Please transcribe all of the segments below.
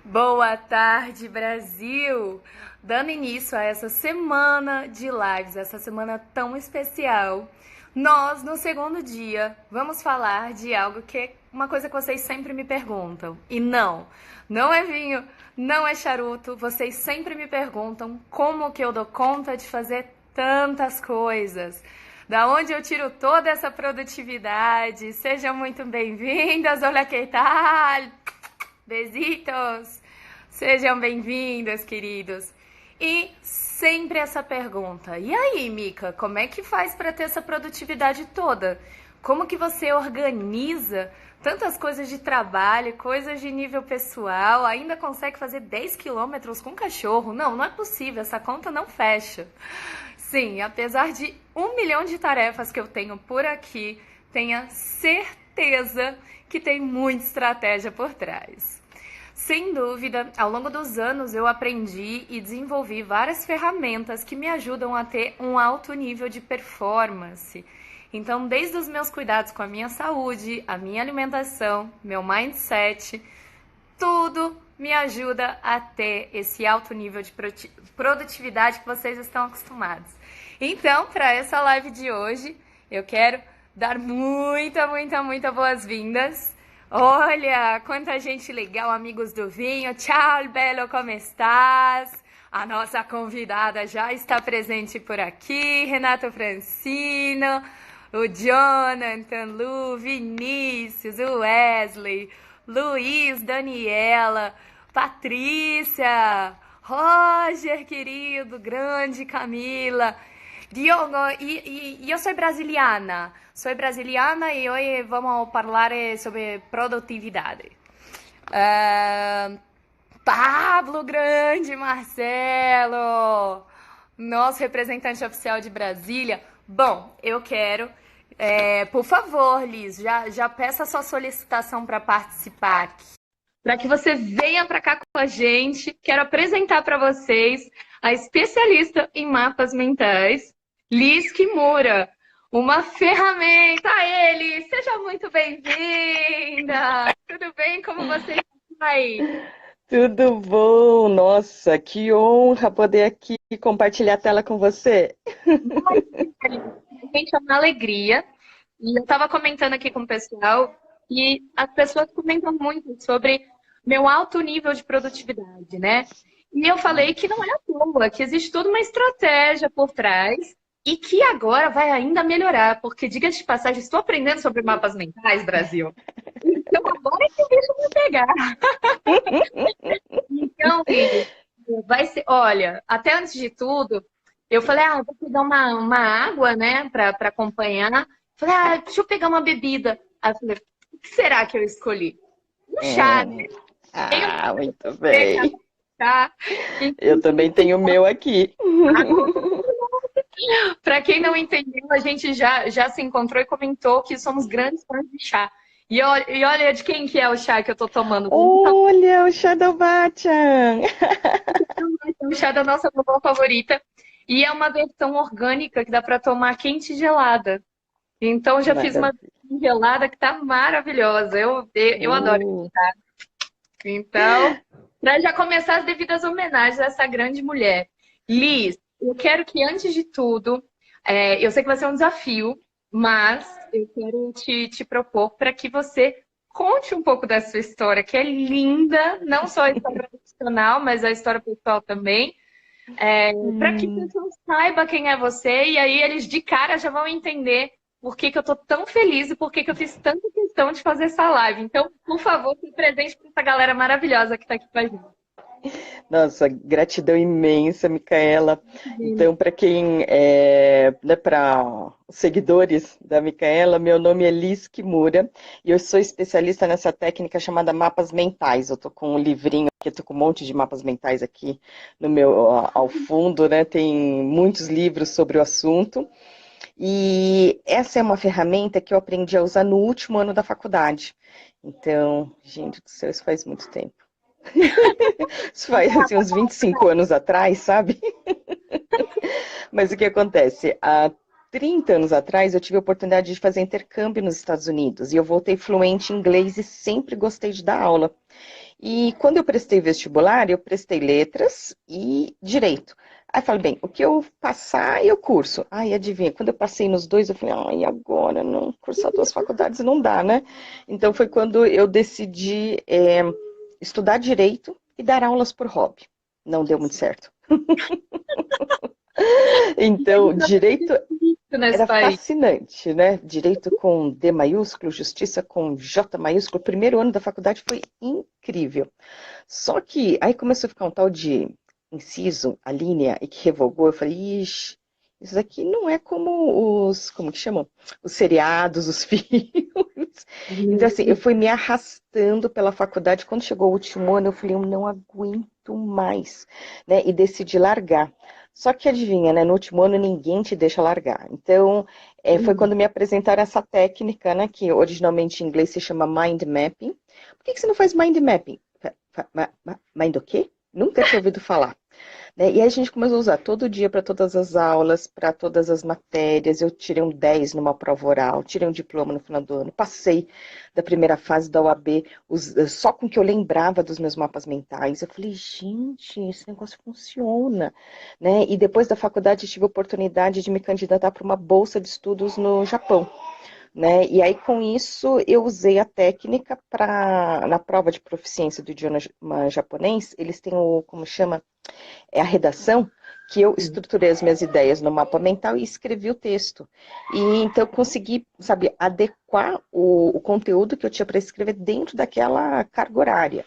Boa tarde, Brasil! Dando início a essa semana de lives, essa semana tão especial, nós, no segundo dia, vamos falar de algo que é uma coisa que vocês sempre me perguntam. E não é vinho, não é charuto, vocês sempre me perguntam como que eu dou conta de fazer tantas coisas. Da onde eu tiro toda essa produtividade? Sejam muito bem-vindas, olha que tal! Besitos! Sejam bem-vindos, queridos. E sempre essa pergunta. E aí, Mica, como é que faz para ter essa produtividade toda? Como que você organiza tantas coisas de trabalho, coisas de nível pessoal, ainda consegue fazer 10 quilômetros com cachorro? Não é possível, essa conta não fecha. Sim, apesar de 1 milhão de tarefas que eu tenho por aqui, tenha certeza que tem muita estratégia por trás. Sem dúvida, ao longo dos anos eu aprendi e desenvolvi várias ferramentas que me ajudam a ter um alto nível de performance. Então, desde os meus cuidados com a minha saúde, a minha alimentação, meu mindset, tudo me ajuda a ter esse alto nível de produtividade que vocês estão acostumados. Então, para essa live de hoje, eu quero dar muita boas-vindas. Olha, quanta gente legal, amigos do vinho. Tchau, Belo, como estás? A nossa convidada já está presente por aqui, Renato Francino, o Jonathan, Lu, Vinícius, o Wesley, Luiz, Daniela, Patrícia, Roger, querido, grande Camila. Diogo, eu sou brasiliana e hoje vamos falar sobre produtividade. Pablo, grande Marcelo, nosso representante oficial de Brasília. Bom, eu quero, por favor, Liz, já peça a sua solicitação para participar aqui, para que você venha para cá com a gente. Quero apresentar para vocês a especialista em mapas mentais, Liz Kimura, uma ferramenta. Ele, seja muito bem-vinda. Tudo bem? Como você está aí? Tudo bom? Nossa, que honra poder aqui compartilhar a tela com você. Gente, é uma alegria. E eu estava comentando aqui com o pessoal e as pessoas comentam muito sobre meu alto nível de produtividade, né? E eu falei que não é à toa, que existe toda uma estratégia por trás e que agora vai ainda melhorar, porque, diga-se de passagem, estou aprendendo sobre mapas mentais, Brasil. Então agora é que o bicho vai pegar. Então, Lili, vai ser. Olha, até antes de tudo, eu falei, vou pegar uma água, né, para acompanhar. Falei, deixa eu pegar uma bebida. Aí eu falei, o que será que eu escolhi? Um chá, né? Muito bem. Chá. Eu também tenho o meu aqui. Para quem não entendeu, a gente já se encontrou e comentou que somos grandes fãs de chá. E olha de quem que é o chá que eu tô tomando. Olha, o Shadow Bachan. O chá da nossa vovó favorita. E é uma versão orgânica que dá para tomar quente e gelada. Então, já fiz uma versão gelada que tá maravilhosa. Eu adoro esse chá. Então, para já começar as devidas homenagens a essa grande mulher. Liz, eu quero que, antes de tudo, eu sei que vai ser um desafio, mas eu quero te propor para que você conte um pouco da sua história, que é linda, não só a história profissional, mas a história pessoal também. Para que o pessoal saiba quem é você, e aí eles de cara já vão entender por que eu tô tão feliz e por que eu fiz tanta questão de fazer essa live. Então, por favor, se presente para essa galera maravilhosa que está aqui com a gente. Nossa, gratidão imensa, Micaela. Então, para quem para os seguidores da Micaela, meu nome é Liz Kimura e eu sou especialista nessa técnica chamada mapas mentais. Eu estou com um livrinho aqui, estou com um monte de mapas mentais aqui no meu ao fundo, né? Tem muitos livros sobre o assunto. E essa é uma ferramenta que eu aprendi a usar no último ano da faculdade. Então, gente do céu, isso faz muito tempo. Isso faz assim, uns 25 anos atrás, sabe? Mas o que acontece? Há 30 anos atrás eu tive a oportunidade de fazer intercâmbio nos Estados Unidos e eu voltei fluente em inglês e sempre gostei de dar aula. E quando eu prestei vestibular, eu prestei letras e direito. Aí eu falei, bem, o que eu passar, eu curso. Ai, adivinha, quando eu passei nos dois, eu falei, ai, agora não, cursar duas faculdades não dá, né? Então foi quando eu decidi estudar direito e dar aulas por hobby. Não deu muito certo. Então, direito Nesse era país. fascinante, né? Direito com D maiúsculo, justiça com J maiúsculo. O primeiro ano da faculdade foi incrível. Só que aí começou a ficar um tal de inciso, a linha, e que revogou. Eu falei, ixi, isso daqui não é como como que chamam? Os seriados, os filmes. Então, assim, eu fui me arrastando pela faculdade. Quando chegou o último ano, eu falei, eu não aguento mais, né? E decidi largar. Só que adivinha, né? No último ano ninguém te deixa largar. Então, foi quando me apresentaram essa técnica, né? Que originalmente em inglês se chama mind mapping. Por que você não faz mind mapping? Mind o quê? Nunca tinha ouvido falar. Né? E aí a gente começou a usar todo dia para todas as aulas, para todas as matérias. Eu tirei um 10 numa prova oral, tirei um diploma no final do ano, passei da primeira fase da OAB, só com que eu lembrava dos meus mapas mentais. Eu falei, gente, esse negócio funciona. Né? E depois da faculdade tive a oportunidade de me candidatar para uma bolsa de estudos no Japão. Né? E aí, com isso, eu usei a técnica para, na prova de proficiência do idioma japonês, eles têm como chama, a redação, que eu estruturei as minhas ideias no mapa mental e escrevi o texto. E então eu consegui, sabe, adequar o conteúdo que eu tinha para escrever dentro daquela carga horária.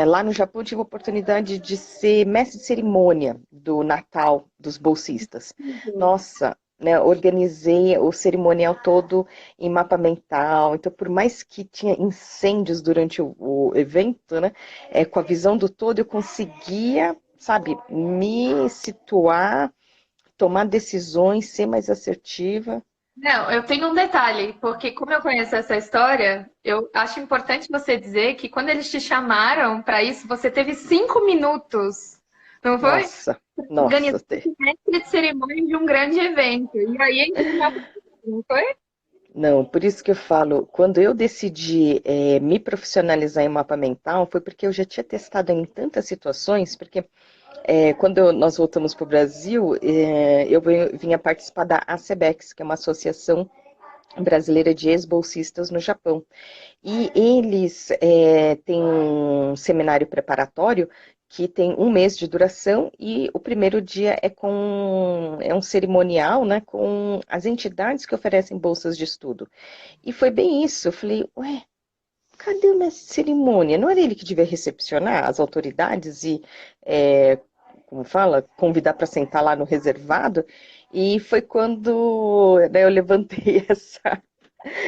Lá no Japão eu tive a oportunidade de ser mestre de cerimônia do Natal dos bolsistas. Nossa, né, organizei o cerimonial todo em mapa mental. Então, por mais que tinha incêndios durante o evento, né, com a visão do todo, eu conseguia, sabe, me situar, tomar decisões, ser mais assertiva. Não, eu tenho um detalhe, porque como eu conheço essa história, eu acho importante você dizer que quando eles te chamaram para isso, você teve 5 minutos, não foi? Nossa, Organizar nossa. o mestre de cerimônia de um grande evento. E aí entrou na não foi? Não, por isso que eu falo, quando eu decidi me profissionalizar em mapa mental, foi porque eu já tinha testado em tantas situações, porque quando nós voltamos para o Brasil, eu vinha participar da ACEBEX, que é uma associação brasileira de ex-bolsistas no Japão. E eles têm um seminário preparatório que tem um mês de duração e o primeiro dia é um cerimonial, né, com as entidades que oferecem bolsas de estudo. E foi bem isso. Eu falei, ué, cadê o mestre de cerimônia? Não era ele que devia recepcionar as autoridades e, como fala, convidar para sentar lá no reservado? E foi quando, né, eu levantei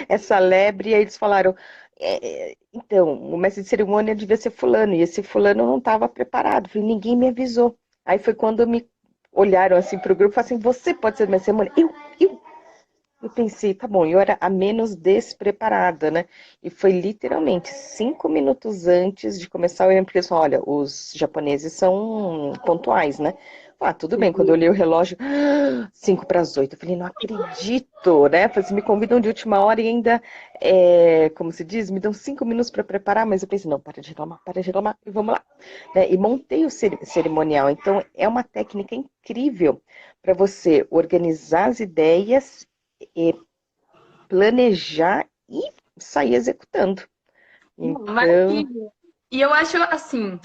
essa lebre, e aí eles falaram, então, o mestre de cerimônia devia ser fulano, e esse fulano não estava preparado, falei, ninguém me avisou. Aí foi quando me olharam assim para o grupo e falaram assim, você pode ser mestre de cerimônia? Eu pensei, tá bom, eu era a menos despreparada, né? E foi literalmente 5 minutos antes de começar o evento, porque eles falaram, olha, os japoneses são pontuais, né? Ah, tudo bem, quando eu olhei o relógio, 7:55, eu falei, não acredito, né? Falei, me convidam de última hora e ainda, como se diz, me dão 5 minutos para preparar, mas eu pensei, não, para de reclamar, e vamos lá. Né? E montei o cerimonial, então é uma técnica incrível para você organizar as ideias planejar e sair executando. Então, Maravilha. E eu acho assim,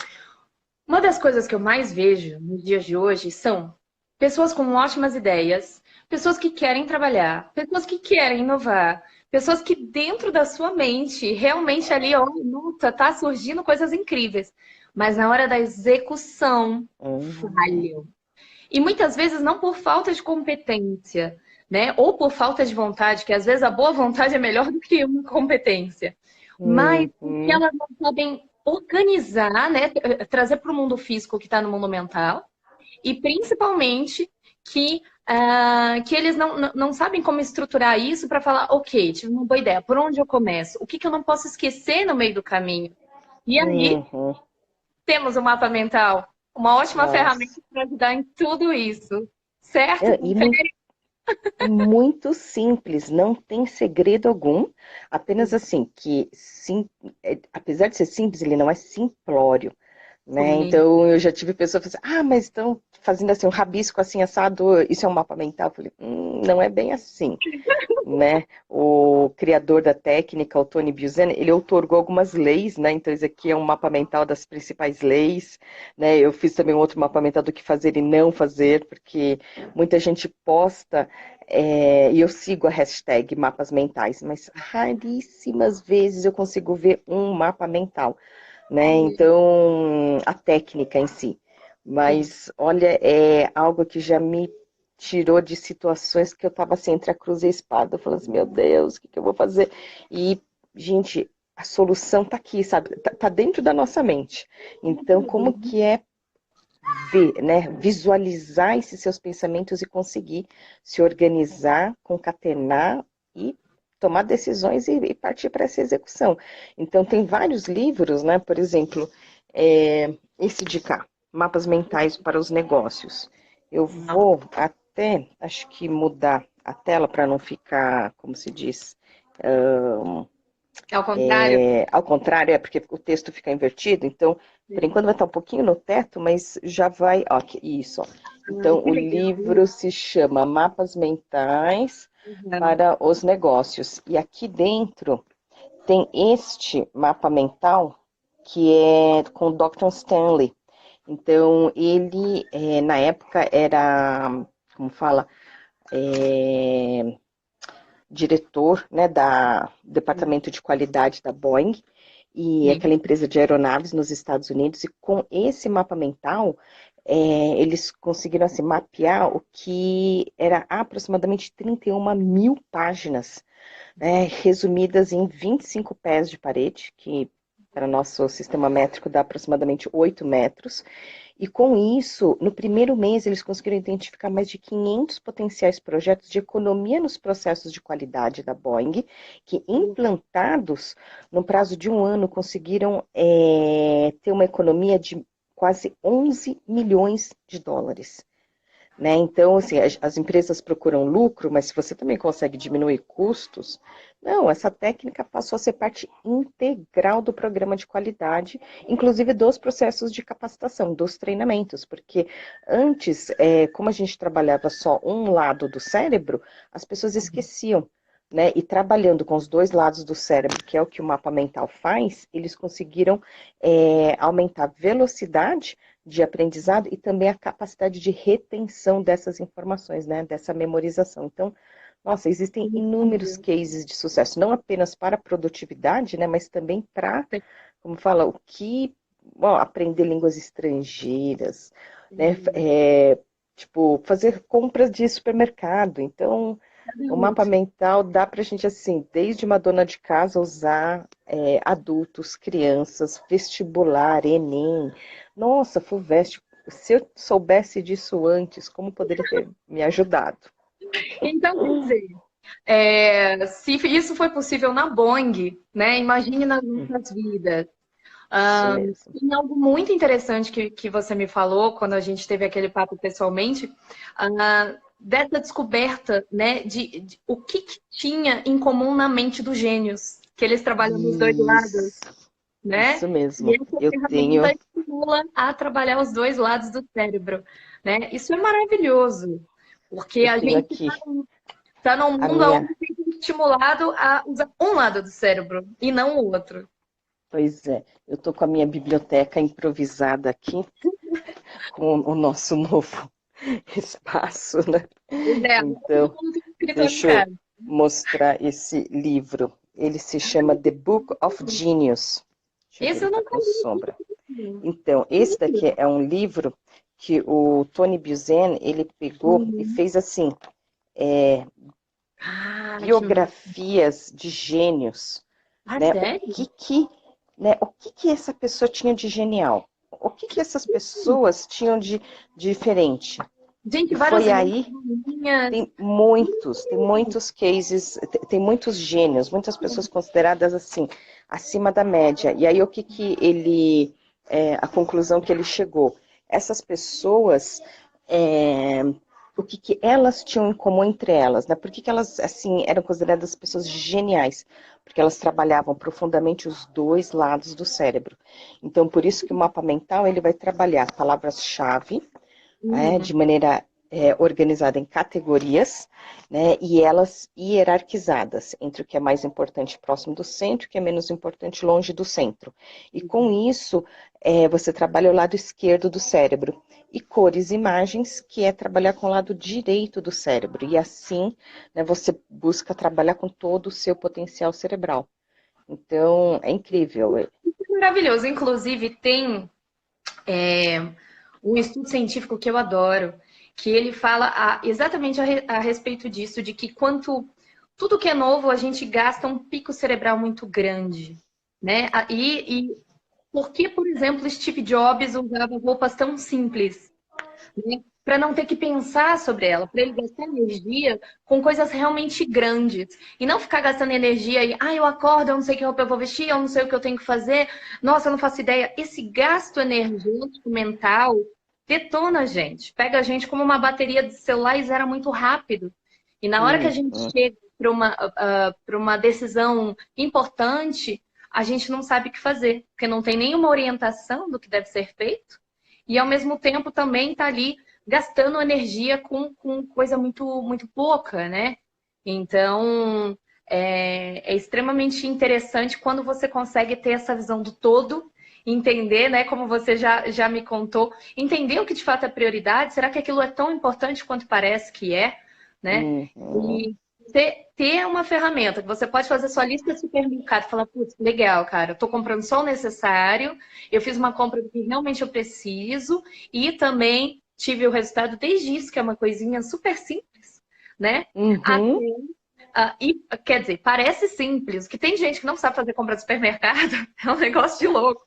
uma das coisas que eu mais vejo nos dias de hoje são pessoas com ótimas ideias, pessoas que querem trabalhar, pessoas que querem inovar, pessoas que dentro da sua mente realmente ali, ó, luta, tá surgindo coisas incríveis, mas na hora da execução hum, falham. E muitas vezes não por falta de competência, né? Ou por falta de vontade, que às vezes a boa vontade é melhor do que uma competência. Mas porque uhum, elas não sabem organizar, né? Trazer para o mundo físico que está no mundo mental. E principalmente que eles não sabem como estruturar isso para falar, ok, tive uma boa ideia, por onde eu começo? O que, que eu não posso esquecer no meio do caminho? E aí uhum, temos o mapa mental, uma ótima ferramenta nossa. para ajudar em tudo isso, certo? E muito, Confere. É muito simples, não tem segredo algum. Apenas assim, que sim, apesar de ser simples, ele não é simplório, né? Sim. Então eu já tive pessoas que falam assim, ah, mas estão fazendo assim um rabisco assim assado, isso é um mapa mental? Eu falei, não é bem assim, né? O criador da técnica, o Tony Buzan, ele outorgou algumas leis, né? Então esse aqui é um mapa mental das principais leis, né? Eu fiz também um outro mapa mental do que fazer e não fazer, porque muita gente posta e eu sigo a hashtag mapas mentais, mas raríssimas vezes eu consigo ver um mapa mental, né? Então a técnica em si. Sim. Mas olha, é algo que já me tirou de situações que eu estava assim, entre a cruz e a espada. Eu falei assim, meu Deus, o que eu vou fazer? E, gente, a solução tá aqui, sabe? Tá dentro da nossa mente. Então, como que é ver, né? Visualizar esses seus pensamentos e conseguir se organizar, concatenar e tomar decisões e partir para essa execução. Então, tem vários livros, né? Por exemplo, esse de cá, Mapas Mentais para os Negócios. Eu vou até, acho que mudar a tela para não ficar, como se diz, Ao contrário? ao contrário, é porque o texto fica invertido, então, por Sim. enquanto vai estar um pouquinho no teto, mas já vai, ó, isso, ó. Ai, Então, que o legal. livro se chama Mapas Mentais Uhum. para os Negócios. E aqui dentro tem este mapa mental que é com o Dr. Stanley. Então, ele, na época, era, como fala, é, diretor, né, da Departamento de Qualidade da Boeing, e Sim. aquela empresa de aeronaves nos Estados Unidos, e com esse mapa mental, eles conseguiram assim, mapear o que era aproximadamente 31 mil páginas, né, resumidas em 25 pés de parede, que para nosso sistema métrico dá aproximadamente 8 metros, e com isso, no primeiro mês, eles conseguiram identificar mais de 500 potenciais projetos de economia nos processos de qualidade da Boeing, que implantados no prazo de um ano conseguiram ter uma economia de quase 11 milhões de dólares. Né? Então, assim, as empresas procuram lucro, mas se você também consegue diminuir custos, não, essa técnica passou a ser parte integral do programa de qualidade, inclusive dos processos de capacitação, dos treinamentos, porque antes, como a gente trabalhava só um lado do cérebro, as pessoas esqueciam. Né, e trabalhando com os dois lados do cérebro, que é o que o mapa mental faz, eles conseguiram aumentar a velocidade de aprendizado e também a capacidade de retenção dessas informações, né, dessa memorização. Então, nossa, existem inúmeros cases de sucesso, não apenas para a produtividade, né, mas também para, como fala, o que, bom, aprender línguas estrangeiras, né, tipo, fazer compras de supermercado. Então, o mapa mental dá para a gente, assim, desde uma dona de casa usar adultos, crianças, vestibular, Enem. Nossa, FUVEST, se eu soubesse disso antes, como poderia ter me ajudado? Então, quer dizer, se isso foi possível na Boeing, né? Imagine nas nossas vidas. Isso Ah, mesmo. tem algo muito interessante que você me falou quando a gente teve aquele papo pessoalmente, dessa descoberta, né, de o que tinha em comum na mente dos gênios, que eles trabalham nos dois lados, Isso, né? isso E mesmo. essa Eu ferramenta tenho, estimula a trabalhar os dois lados do cérebro, né? Isso é maravilhoso, porque eu a tenho gente aqui está num a mundo minha. onde tem que ser estimulado a usar um lado do cérebro e não o outro. Pois é, eu tô com a minha biblioteca improvisada aqui, com o nosso novo espaço, né? Pois é, todo Então, mundo tem um escritório em deixa eu casa. mostrar esse livro. Ele se chama The Book of Genius. Deixa eu ver, Esse ele eu está nunca com li. sombra. Então, esse daqui é um livro que o Tony Buzan, ele pegou e Uhum. fez assim, Ah, que massa. biografias de gênios, Ah, né? sério? O que que essa pessoa tinha de genial? O que que essas pessoas tinham de diferente? Gente, E várias foi aí, linhas. tem muitos cases, tem muitos gênios, muitas pessoas consideradas assim, acima da média. E aí o que que ele, a conclusão que ele chegou? Essas pessoas o que, que elas tinham em comum entre elas, né? Por que, que elas, assim, eram consideradas pessoas geniais? Porque elas trabalhavam profundamente os dois lados do cérebro. Então, por isso que o mapa mental, ele vai trabalhar palavras-chave, de maneira organizada em categorias, né, e elas hierarquizadas entre o que é mais importante próximo do centro e o que é menos importante longe do centro. E com isso, você trabalha o lado esquerdo do cérebro. E cores e imagens, que é trabalhar com o lado direito do cérebro. E assim, né, você busca trabalhar com todo o seu potencial cerebral. Então, é incrível. Maravilhoso. Inclusive, tem um estudo científico que eu adoro, que ele fala exatamente a respeito disso, de que quanto tudo que é novo, a gente gasta um pico cerebral muito grande, né? E por que, por exemplo, Steve Jobs usava roupas tão simples, né? Para não ter que pensar sobre ela, para ele gastar energia com coisas realmente grandes. E não ficar gastando energia e, eu acordo, eu não sei que roupa eu vou vestir, eu não sei o que eu tenho que fazer, nossa, eu não faço ideia. Esse gasto energético mental detona a gente, pega a gente como uma bateria de celular e zera muito rápido. E na hora que a gente chega para uma decisão importante, a gente não sabe o que fazer, porque não tem nenhuma orientação do que deve ser feito. E ao mesmo tempo também está ali gastando energia com coisa muito pouca, né? Então é extremamente interessante quando você consegue ter essa visão do todo, entender, né? Como você já me contou, entender o que de fato é prioridade, será que aquilo é tão importante quanto parece que é, né? Uhum. E ter uma ferramenta que você pode fazer sua lista de supermercado e falar, putz, legal, cara, eu tô comprando só o necessário, eu fiz uma compra do que realmente eu preciso e também tive o resultado desde isso, que é uma coisinha super simples, né? Até, Uhum. quer dizer, parece simples, que tem gente que não sabe fazer compra de supermercado, é um negócio de louco.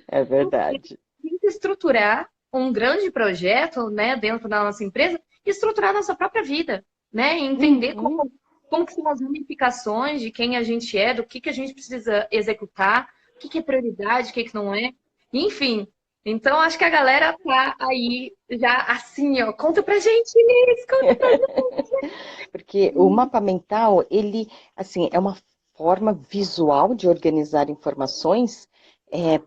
É verdade. Tem que estruturar um grande projeto, né, dentro da nossa empresa e estruturar a nossa própria vida, né? E entender Uhum. como que são as ramificações de quem a gente é, do que a gente precisa executar, o que é prioridade, o que não é. Enfim, então acho que a galera tá aí já assim, ó. Conta pra gente, Liz, conta pra Porque o mapa mental, ele, assim, é uma forma visual de organizar informações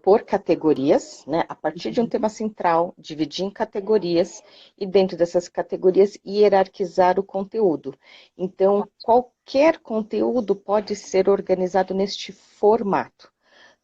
por categorias, né? A partir de um tema central, dividir em categorias e dentro dessas categorias hierarquizar o conteúdo. Então, qualquer conteúdo pode ser organizado neste formato.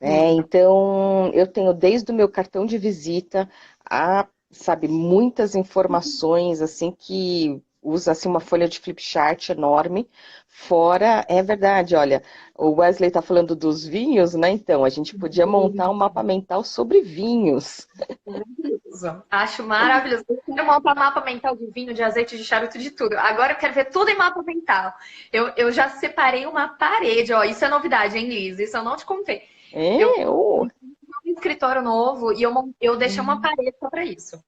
Né? Então, eu tenho desde o meu cartão de visita a, sabe, muitas informações assim que usa assim uma folha de flipchart enorme. Fora, é verdade, olha, o Wesley está falando dos vinhos, né? Então, a gente podia montar um mapa mental sobre vinhos. maravilhoso. Acho maravilhoso. Eu quero montar mapa mental de vinho, de azeite, de charuto, de tudo. Agora eu quero ver tudo em mapa mental. Eu já separei uma parede, ó. Isso é novidade, hein, Liz? Isso eu não te contei. Eu É, oh, um escritório novo e eu deixei uma parede só para isso.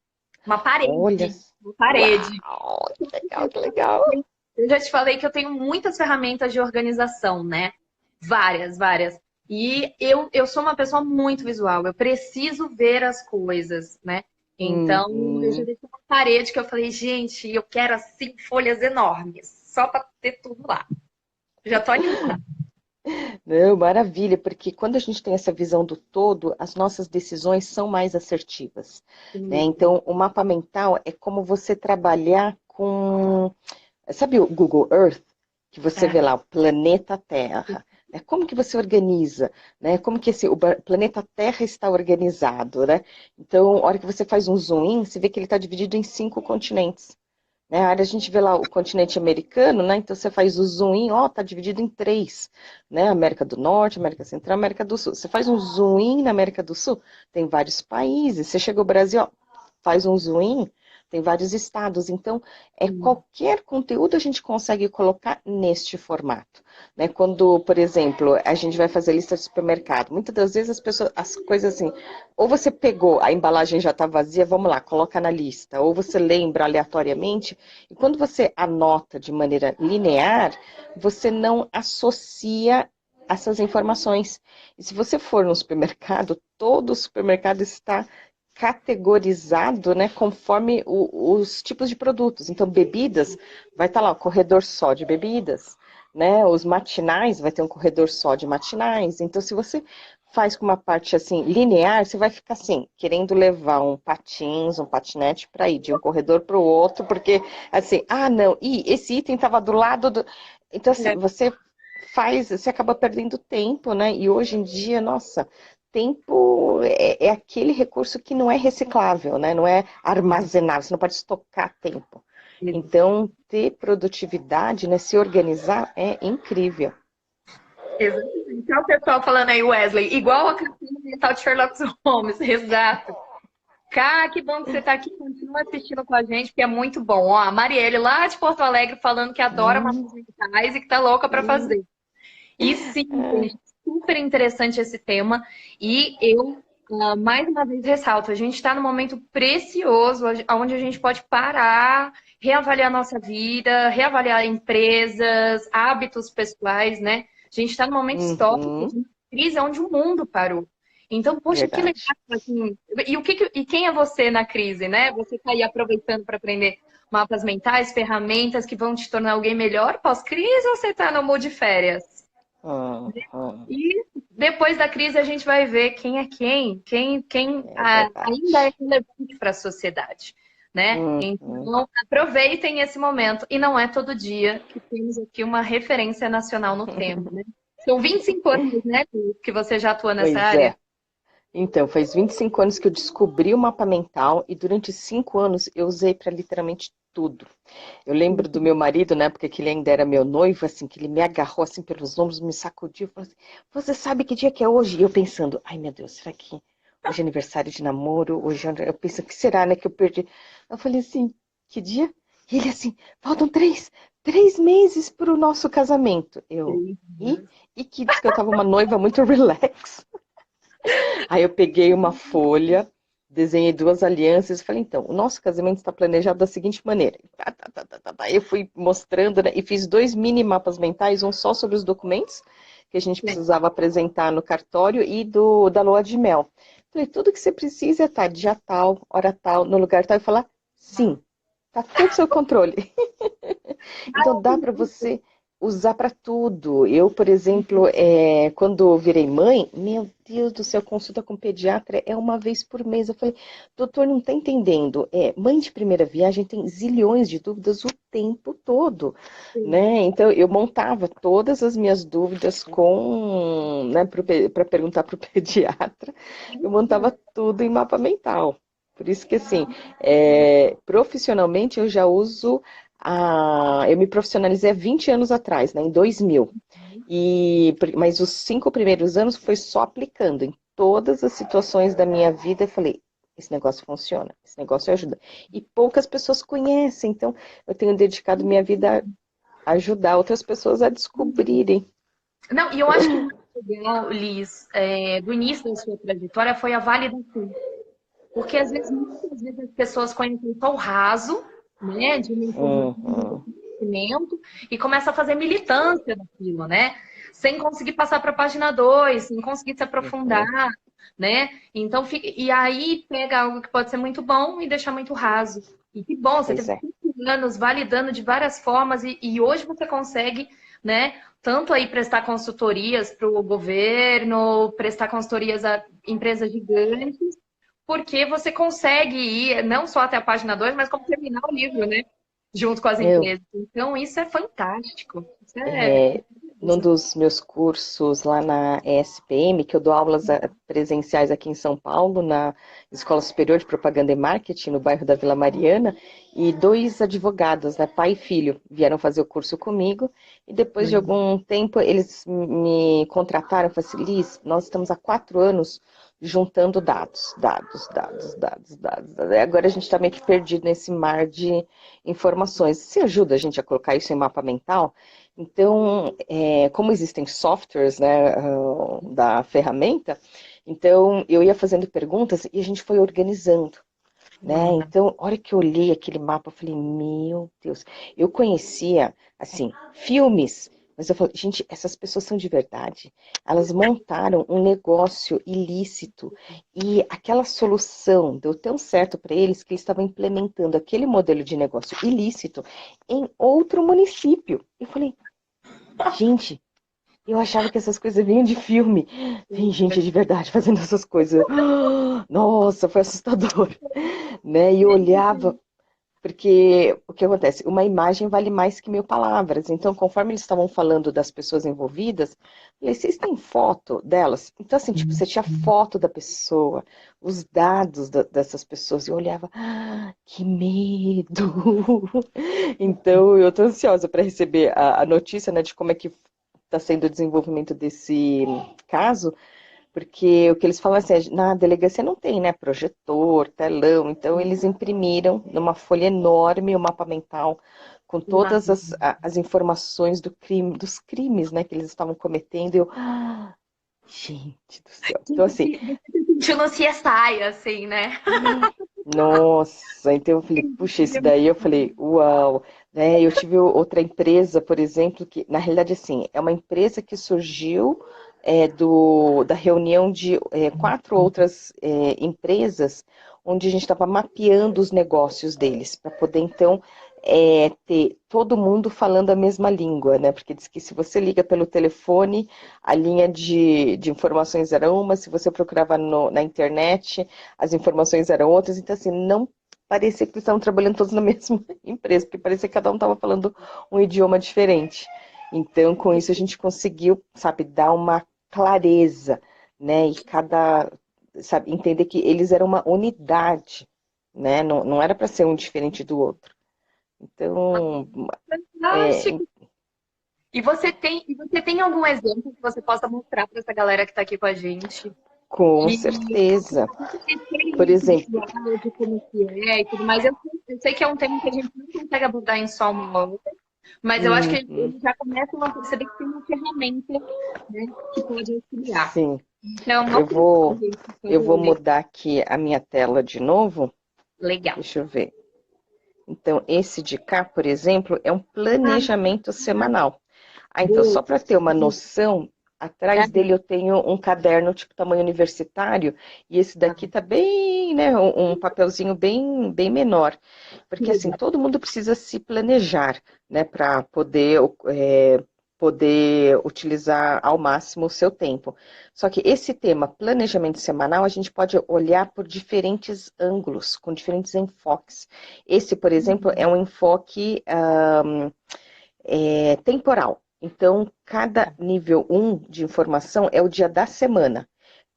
Uma olha, parede. Uma parede. uau, que legal, que legal. Eu já te falei que eu tenho muitas ferramentas de organização, né? Várias, várias. E eu sou uma pessoa muito visual. Eu preciso ver as coisas, né? Então, eu já Uhum. deixei uma parede que eu falei, gente, eu quero assim folhas enormes, só para ter tudo lá. Já tô animada. Não, maravilha, porque quando a gente tem essa visão do todo, as nossas decisões são mais assertivas, né? Então, o mapa mental é como você trabalhar com, sabe o Google Earth, que você vê lá o planeta Terra, né? Como que você organiza, né? Como que o planeta Terra está organizado, né? Então, a hora que você faz um zoom in, você vê que ele está dividido em 5 continentes. Né? A gente vê lá o continente americano, né? Então você faz o zoom in, ó, tá dividido em 3, né? América do Norte, América Central, América do Sul. Você faz um zoom in na América do Sul, tem vários países. Você chega ao Brasil, ó, faz um zoom in, tem vários estados. Então, qualquer conteúdo a gente consegue colocar neste formato. Né? Quando, por exemplo, a gente vai fazer lista de supermercado, muitas das vezes as coisas assim, ou você pegou, a embalagem já está vazia, vamos lá, coloca na lista, ou você lembra aleatoriamente, e quando você anota de maneira linear, você não associa essas informações. E se você for no supermercado, todo o supermercado está categorizado, né, conforme os tipos de produtos. Então, bebidas, vai estar lá o corredor só de bebidas, né? Os matinais, vai ter um corredor só de matinais. Então, se você faz com uma parte assim linear, você vai ficar assim, querendo levar um patins, um patinete para ir de um corredor para o outro, porque assim, não, esse item estava do lado do. Então, assim, você acaba perdendo tempo, né? E hoje em dia, nossa, tempo é aquele recurso que não é reciclável, né? Não é armazenável, você não pode estocar tempo. Então, ter produtividade, né? Se organizar é incrível. Exatamente. Então, o pessoal falando aí, Wesley, igual a carteira mental de Sherlock Holmes, exato. Cá, que bom que você está aqui, continua assistindo com a gente, porque é muito bom. Ó, a Marielle lá de Porto Alegre falando que adora mapas mentais e que tá louca para fazer. E sim, gente, super interessante esse tema. E eu, mais uma vez, ressalto, a gente está num momento precioso, onde a gente pode parar, reavaliar nossa vida, reavaliar empresas, hábitos pessoais, né? A gente está num momento histórico de uma crise onde o mundo parou. Então, poxa, que legal. Verdade. Assim, e quem é você na crise, né? Você está aí aproveitando para aprender mapas mentais, ferramentas que vão te tornar alguém melhor pós-crise, ou você está no mood de férias? E depois da crise a gente vai ver quem é quem ainda é relevante para a sociedade, né? Então, aproveitem esse momento. E não é todo dia que temos aqui uma referência nacional no tema, né? São 25 anos, né, que você já atua nessa Pois área? é. Então, faz 25 anos que eu descobri o mapa mental e durante 5 anos eu usei para literalmente tudo. Eu lembro do meu marido, na época que ele ainda era meu noivo, assim, que ele me agarrou assim pelos ombros, me sacudiu e falou assim, você sabe que dia que é hoje? E eu pensando, ai meu Deus, será que hoje é aniversário de namoro? Eu penso, o que será, né, que eu perdi? Eu falei assim, que dia? E ele assim, faltam 3 meses para o nosso casamento. E que disse que eu tava uma noiva muito relax. Aí eu peguei uma folha, desenhei 2 alianças e falei, então, o nosso casamento está planejado da seguinte maneira. Eu fui mostrando, né, e fiz 2 mini mapas mentais, um só sobre os documentos que a gente precisava apresentar no cartório e da lua de mel. Falei, tudo que você precisa é estar dia tal, hora tal, no lugar tal, e falar sim. Tá tudo sob controle. Então dá para você usar para tudo. Eu, por exemplo, quando virei mãe, meu Deus do céu, consulta com pediatra é uma vez por mês. Eu falei, doutor, não está entendendo. Mãe de primeira viagem tem zilhões de dúvidas o tempo todo, né? Então eu montava todas as minhas dúvidas né, para perguntar para o pediatra. Eu montava tudo em mapa mental. Por isso que, assim, profissionalmente eu já uso eu me profissionalizei há 20 anos atrás, né, em 2000. Mas os 5 primeiros anos foi só aplicando em todas as situações da minha vida. Eu falei, esse negócio funciona, esse negócio ajuda. E poucas pessoas conhecem, então eu tenho dedicado minha vida a ajudar outras pessoas a descobrirem. Não, e eu acho que o mais legal, Liz, do início da sua trajetória foi a validação. Porque às vezes, muitas vezes as pessoas conhecem só o raso, né, de uma informação, de conhecimento, e começa a fazer militância daquilo, né? Sem conseguir passar para a página 2, sem conseguir se aprofundar, né? Então, e aí pega algo que pode ser muito bom e deixar muito raso. E que bom, você Pois teve é. 5 anos validando de várias formas, e hoje você consegue, né? Tanto aí prestar consultorias para o governo, prestar consultorias a empresas gigantes, porque você consegue ir não só até a página 2, mas como terminar o livro, né? Junto com as Eu, empresas. Então, isso é fantástico. Isso é. Num dos meus cursos lá na ESPM, que eu dou aulas presenciais aqui em São Paulo, na Escola Superior de Propaganda e Marketing, no bairro da Vila Mariana, e 2 advogados, né, pai e filho, vieram fazer o curso comigo, e depois de algum tempo eles me contrataram e falaram assim, Liz, nós estamos há 4 anos juntando dados. Agora a gente está meio que perdido nesse mar de informações. Você ajuda a gente a colocar isso em mapa mental? Então, como existem softwares, né, da ferramenta, então eu ia fazendo perguntas e a gente foi organizando, né? Então, a hora que eu olhei aquele mapa, eu falei, meu Deus, eu conhecia, assim, filmes, Mas eu falo, gente, essas pessoas são de verdade. Elas montaram um negócio ilícito e aquela solução deu tão certo para eles que eles estavam implementando aquele modelo de negócio ilícito em outro município. Eu falei, gente, eu achava que essas coisas vinham de filme. Vem gente de verdade fazendo essas coisas. Nossa, foi assustador, né? E eu olhava, porque o que acontece? Uma imagem vale mais que 1.000 palavras. Então, conforme eles estavam falando das pessoas envolvidas, eu falei, vocês têm foto delas? Então, assim, tipo, você tinha foto da pessoa, os dados dessas pessoas, e eu olhava, que medo! Então, eu tô ansiosa para receber a notícia, né, de como é que está sendo o desenvolvimento desse caso, porque o que eles falam assim, na delegacia não tem, né, projetor, telão, então eles imprimiram numa folha enorme o mapa mental com todas as informações dos crimes, né, que eles estavam cometendo. Eu, gente do céu. Então, assim, Sentiu no CSI, assim, né? nossa, então eu falei, puxa, isso daí eu falei, uau, né? Eu tive outra empresa, por exemplo, que na realidade assim, é uma empresa que surgiu da reunião de 4 outras empresas, onde a gente estava mapeando os negócios deles, para poder então ter todo mundo falando a mesma língua, né? Porque diz que se você liga pelo telefone, a linha de informações era uma, se você procurava na internet, as informações eram outras, então assim, não parecia que eles estavam trabalhando todos na mesma empresa, porque parecia que cada um estava falando um idioma diferente. Então, com isso, a gente conseguiu, sabe, dar uma clareza, né? E sabe, entender que eles eram uma unidade, né? Não era para ser um diferente do outro. Então, é, Fantástico. E você tem algum exemplo que você possa mostrar para essa galera que está aqui com a gente? com Que certeza. tem Por experiência exemplo, pessoal de como que é e tudo mais. Eu sei que é um tema que a gente não consegue abordar em só uma hora, mas eu acho que uhum, eles já começam a perceber que tem uma ferramenta, né, que pode auxiliar. sim, Então, eu mostra pra vou, gente, por eu vou favor. mudar aqui a minha tela de novo. Legal. Deixa eu ver. Então, esse de cá, por exemplo, é um Ah, planejamento semanal. Ah, então, boa. só para ter uma noção, Ah, atrás dele eu tenho um caderno tipo tamanho universitário, e esse daqui tá bem, né, um papelzinho bem menor. que Porque assim, legal. todo mundo precisa se planejar, né, para poder utilizar ao máximo o seu tempo. Só que esse tema, planejamento semanal, a gente pode olhar por diferentes ângulos, com diferentes enfoques. Esse, por exemplo, é um enfoque temporal. Então, cada nível 1 de informação é o dia da semana.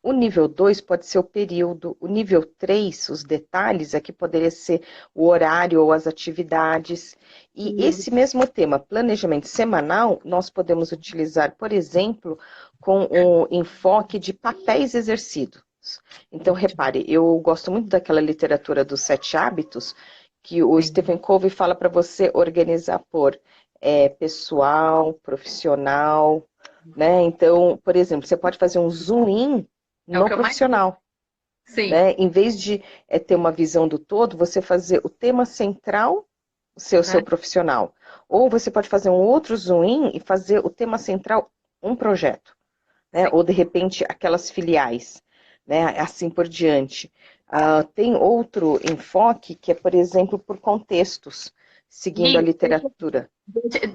O nível 2 pode ser o período, o nível 3, os detalhes, aqui poderia ser o horário ou as atividades. E esse mesmo tema, planejamento semanal, nós podemos utilizar, por exemplo, com o enfoque de papéis exercidos. Então, repare, eu gosto muito daquela literatura dos 7 hábitos, que o Stephen Covey fala para você organizar por pessoal, profissional, né? Então, por exemplo, você pode fazer um zoom in É o no que eu mais. profissional, Sim. né? Em vez de ter uma visão do todo, você fazer o tema central, seu Né? profissional. Ou você pode fazer um outro zoom in e fazer o tema central, um projeto, né? Sim. Ou de repente aquelas filiais, né? Assim por diante. Tem outro enfoque que é, por exemplo, por contextos, seguindo a E literatura.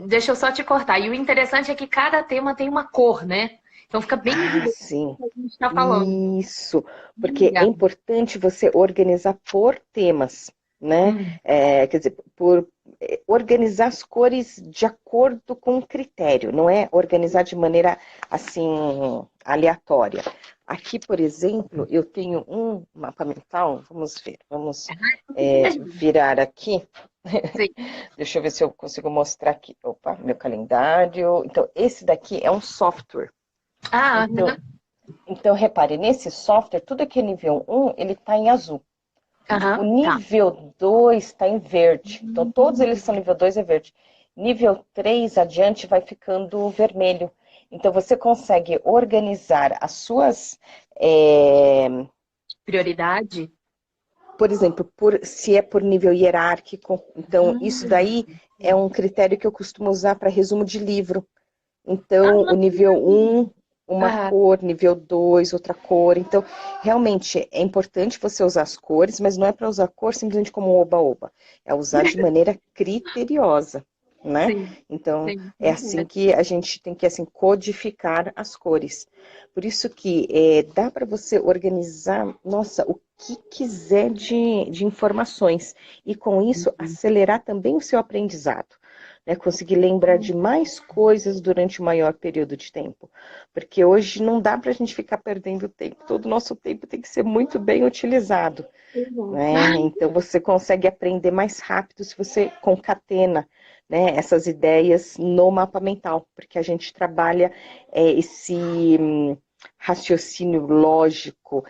deixa eu só te cortar. E o interessante é que cada tema tem uma cor, né? Então fica bem Ah, evidente sim. o que a gente está falando. Isso, porque é Legal. importante você organizar por temas, né? Hum. Quer dizer, organizar as cores de acordo com o critério, não é organizar de maneira assim aleatória. Aqui, por exemplo, eu tenho um mapa mental, vamos ver, vamos virar aqui. Sim. Deixa eu ver se eu consigo mostrar aqui. Opa, meu calendário. Então, esse daqui é um software. Ah, Então, repare, nesse software, tudo que é nível 1, ele está em azul. O aham, tá. nível 2 está em verde. Então, todos eles que são nível 2 é verde. Nível 3 adiante vai ficando vermelho. Então, você consegue organizar as suas, Prioridade? por exemplo, se é por nível hierárquico. Então, isso Ah, daí é um critério que eu costumo usar para resumo de livro. Então, o nível um uma Ah, cor, nível 2 outra cor. Então, realmente é importante você usar as cores, mas não é para usar cor simplesmente como um oba-oba. É usar de maneira criteriosa, né? sim, Então, sim. é assim que a gente tem que assim, codificar as cores. Por isso que dá para você organizar, nossa, o que quiser de informações. E com isso, acelerar também o seu aprendizado. Né, conseguir lembrar de mais coisas durante o maior período de tempo. Porque hoje não dá para a gente ficar perdendo tempo. Todo o nosso tempo tem que ser muito bem utilizado. Né? Exato. Então você consegue aprender mais rápido se você concatena, né, essas ideias no mapa mental, porque a gente trabalha esse raciocínio lógico,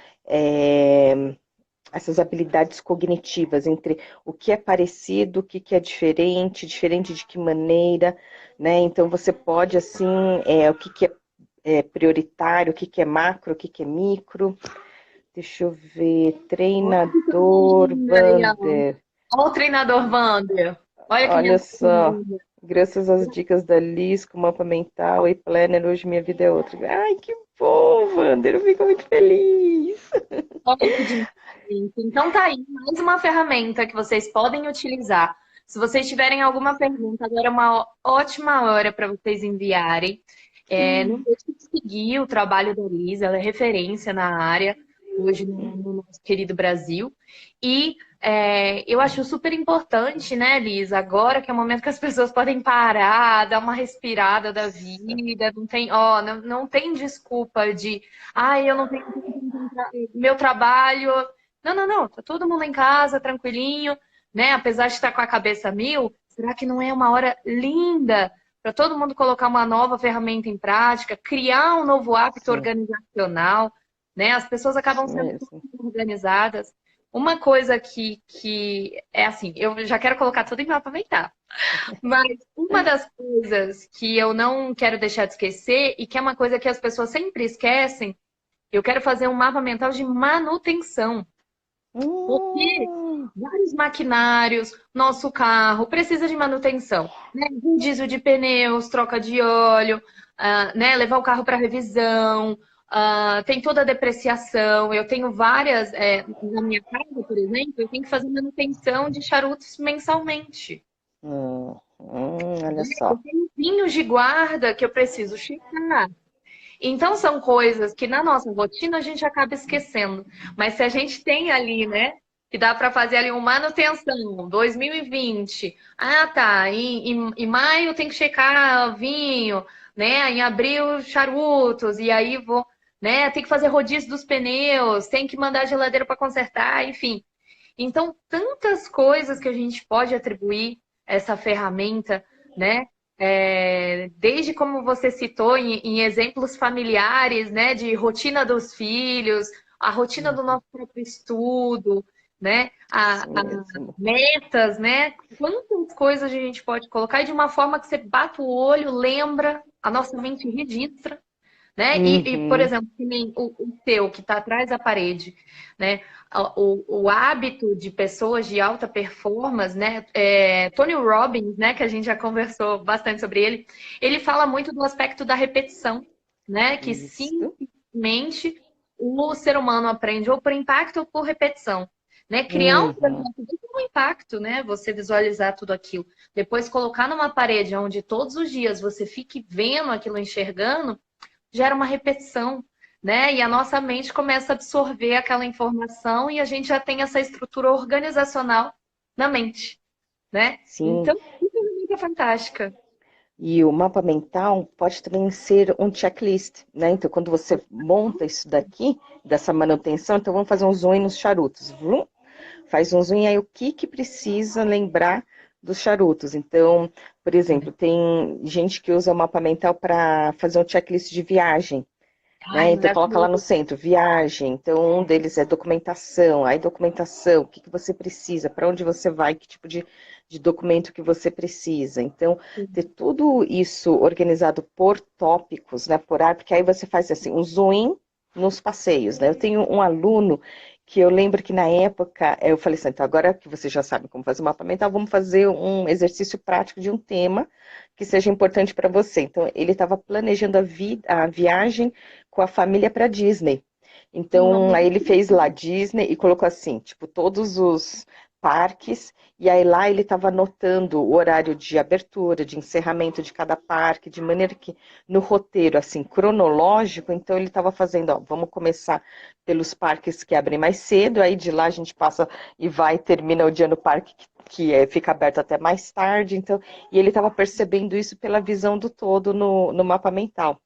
essas habilidades cognitivas entre o que é parecido, o que é diferente, diferente de que maneira, né? Então você pode assim, o que é prioritário, o que é macro, o que é micro. Deixa eu ver, Olha que coisa treinador linda aí, ó. Vander. Olha o treinador Wander. Olha que Olha minha só, linda. graças às dicas da Liz, com o mapa mental e planner, hoje minha vida é outra. Ai, que bom, Vander, eu fico muito feliz. Olha que demais. Então tá aí, mais uma ferramenta que vocês podem utilizar. Se vocês tiverem alguma pergunta, agora é uma ótima hora para vocês enviarem. Não deixe de seguir o trabalho da Liz, ela é referência na área hoje no nosso querido Brasil. E eu acho super importante, né, Liz, agora que é o momento que as pessoas podem parar, dar uma respirada da vida, não tem, ó, não tem desculpa de, ai, eu não tenho tempo de encontrar meu trabalho. Não, não, não, tá todo mundo em casa, tranquilinho, né? Apesar de estar com a cabeça a mil, será que não é uma hora linda para todo mundo colocar uma nova ferramenta em prática, criar um novo hábito Sim, organizacional, né? As pessoas acabam isso sendo mesmo. organizadas. Uma coisa que é assim, eu já quero colocar tudo em mapa mental, mas uma das coisas que eu não quero deixar de esquecer e que é uma coisa que as pessoas sempre esquecem, eu quero fazer um mapa mental de manutenção. Porque Hum, vários maquinários, nosso carro precisa de manutenção, né? Um diesel de pneus, troca de óleo, né? Levar o carro para revisão, tem toda a depreciação. Eu tenho várias, na minha casa, por exemplo, eu tenho que fazer manutenção de charutos mensalmente. olha Eu só. tenho vinhos de guarda que eu preciso checar. Então, são coisas que na nossa rotina a gente acaba esquecendo. Mas se a gente tem ali, né, que dá para fazer ali uma manutenção, 2020. Ah, tá, em maio tem que checar vinho, né, em abril charutos, e aí vou, né, tem que fazer rodízio dos pneus, tem que mandar a geladeira para consertar, enfim. Então, tantas coisas que a gente pode atribuir essa ferramenta, né? Desde como você citou em exemplos familiares, né? De rotina dos filhos, a rotina do nosso próprio estudo, né? Isso A mesmo. metas, né? Quantas coisas a gente pode colocar e de uma forma que você bate o olho, lembra, a nossa mente registra, né? Por Uhum, exemplo, que nem o teu, que está atrás da parede, né? O hábito de pessoas de alta performance, né? Tony Robbins, né? Que a gente já conversou bastante sobre ele fala muito do aspecto da repetição, né? Que isso. simplesmente o ser humano aprende ou por impacto ou por repetição. Né? Criar um Uhum, projeto com um impacto, né? Você visualizar tudo aquilo. Depois colocar numa parede onde todos os dias você fique vendo aquilo, enxergando, gera uma repetição, né? E a nossa mente começa a absorver aquela informação e a gente já tem essa estrutura organizacional na mente, né? sim. Então, isso é fantástica. E o mapa mental pode também ser um checklist, né? Então, quando você monta isso daqui, dessa manutenção, então vamos fazer um zoom nos charutos. Vrum, faz um zoom aí o que precisa lembrar dos charutos. Então, por exemplo, tem gente que usa o mapa mental para fazer um checklist de viagem. Ai, Né? Então coloca lá no maravilhoso. centro, viagem. Então um deles é documentação. Aí documentação, o que você precisa, para onde você vai, que tipo de documento que você precisa. Então ter tudo isso organizado por tópicos, né? Por área, porque aí você faz assim um zoom in nos passeios, né? Eu tenho um aluno que eu lembro que na época eu falei assim, então agora que você já sabe como fazer o mapa mental, vamos fazer um exercício prático de um tema que seja importante para você. Então ele estava planejando a viagem com a família para Disney. Então aí ele fez lá Disney e colocou assim, tipo, todos os parques, e aí lá ele estava anotando o horário de abertura, de encerramento de cada parque, de maneira que no roteiro, assim, cronológico, então ele estava fazendo, ó, vamos começar pelos parques que abrem mais cedo, aí de lá a gente passa e vai e termina o dia no parque que fica aberto até mais tarde, então, e ele estava percebendo isso pela visão do todo no mapa mental.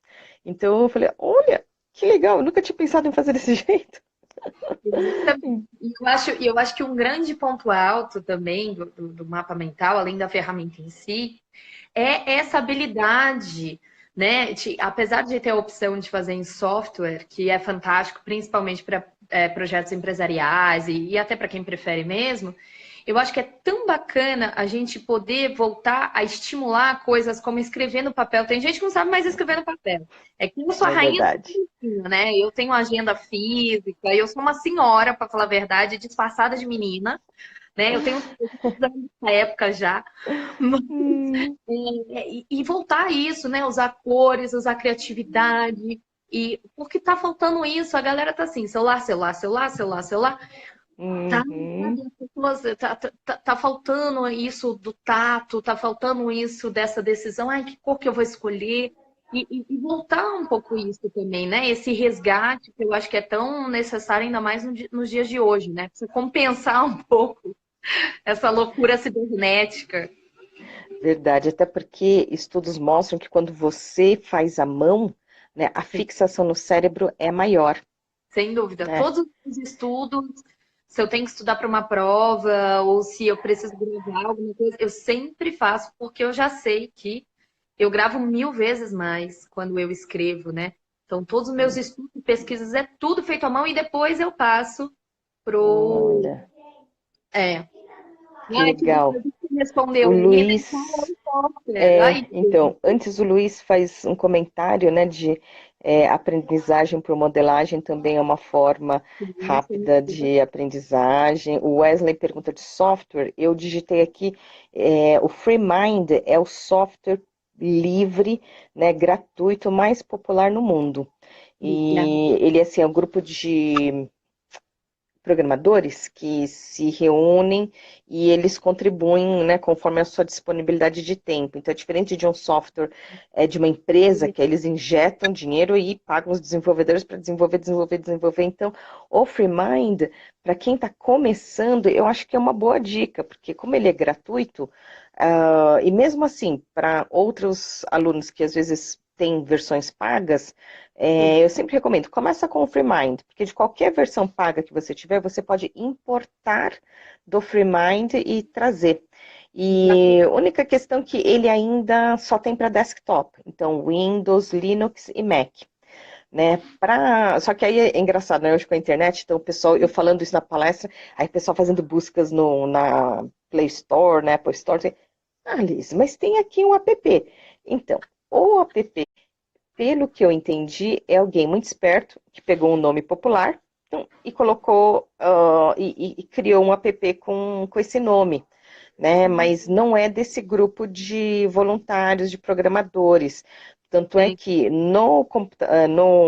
Então eu falei, olha, que legal, eu nunca tinha pensado em fazer desse jeito. E eu acho que um grande ponto alto também do mapa mental, além da ferramenta em si, é essa habilidade, né? Apesar de ter a opção de fazer em software, que é fantástico, principalmente para projetos empresariais e até para quem prefere mesmo, eu acho que é tão bacana a gente poder voltar a estimular coisas como escrever no papel. Tem gente que não sabe mais escrever no papel. É que eu sou a É rainha do verdade. papelzinho, né? Eu tenho agenda física, eu sou uma senhora, para falar a verdade, disfarçada de menina, né? Eu tenho anos nessa época já. Hum, E voltar a isso, né? Usar cores, usar criatividade. E porque tá faltando isso, a galera tá assim, celular, celular, celular, celular, celular. Tá, uhum. sabe, as pessoas, tá faltando isso do tato, tá faltando isso dessa decisão, ai, que cor que eu vou escolher? E voltar um pouco isso também, né? Esse resgate que eu acho que é tão necessário, ainda mais nos dias de hoje, né? Pra você compensar um pouco essa loucura cibernética. Verdade, até porque estudos mostram que quando você faz à mão, né, a Sim, fixação no cérebro é maior, sem dúvida. né? Todos os estudos, se eu tenho que estudar para uma prova ou se eu preciso gravar alguma coisa, eu sempre faço, porque eu já sei que eu gravo 1000 vezes mais quando eu escrevo, né? Então, todos os meus estudos e pesquisas é tudo feito à mão e depois eu passo pro. Olha, É. que Ai, que legal. você O respondeu. Minha mental é Luiz, um software. Ai, então, antes o Luiz faz um comentário, né, de aprendizagem por modelagem também é uma forma rápida de aprendizagem. O Wesley pergunta de software. Eu digitei aqui, o FreeMind é o software livre, né, gratuito mais popular no mundo. E ele, assim, é um grupo de programadores que se reúnem e eles contribuem, né, conforme a sua disponibilidade de tempo. Então, é diferente de um software de uma empresa, que eles injetam dinheiro e pagam os desenvolvedores para desenvolver, desenvolver, desenvolver. Então, o FreeMind, para quem está começando, eu acho que é uma boa dica, porque como ele é gratuito, e mesmo assim, para outros alunos que às vezes têm versões pagas, eu sempre recomendo, começa com o FreeMind, porque de qualquer versão paga que você tiver, você pode importar do FreeMind e trazer. E a única questão é que ele ainda só tem para desktop, então Windows, Linux e Mac. Né, Só que aí é engraçado, né? Hoje com a internet, então o pessoal, eu falando isso na palestra, aí o pessoal fazendo buscas na Play Store, né, Apple Store, Liz, mas tem aqui um app. Então, o app, pelo que eu entendi, é alguém muito esperto que pegou um nome popular então, e colocou e criou um app com esse nome, né? Mas não é desse grupo de voluntários, de programadores. Tanto é Sim. que no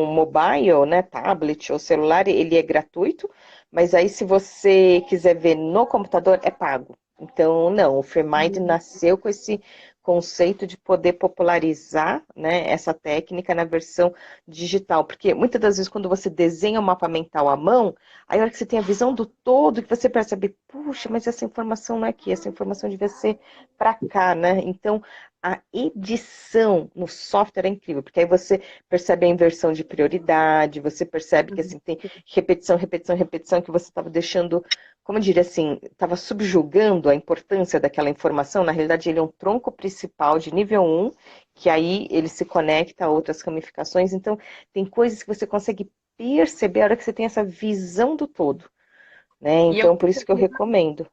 mobile, né, tablet ou celular, ele é gratuito, mas aí se você quiser ver no computador, é pago. Então, não, o FreeMind nasceu com esse conceito de poder popularizar, né, essa técnica na versão digital, porque muitas das vezes quando você desenha o mapa mental à mão, aí a hora que você tem a visão do todo, que você percebe, puxa, mas essa informação não é aqui, essa informação devia ser para cá, né? Então, a edição no software é incrível, porque aí você percebe a inversão de prioridade, você percebe que assim tem repetição, repetição, repetição, que você estava deixando, como eu diria assim, estava subjugando a importância daquela informação. Na realidade, ele é um tronco principal de nível 1, que aí ele se conecta a outras ramificações. Então, tem coisas que você consegue perceber a hora que você tem essa visão do todo, né? E eu Então, por isso que eu recomendo.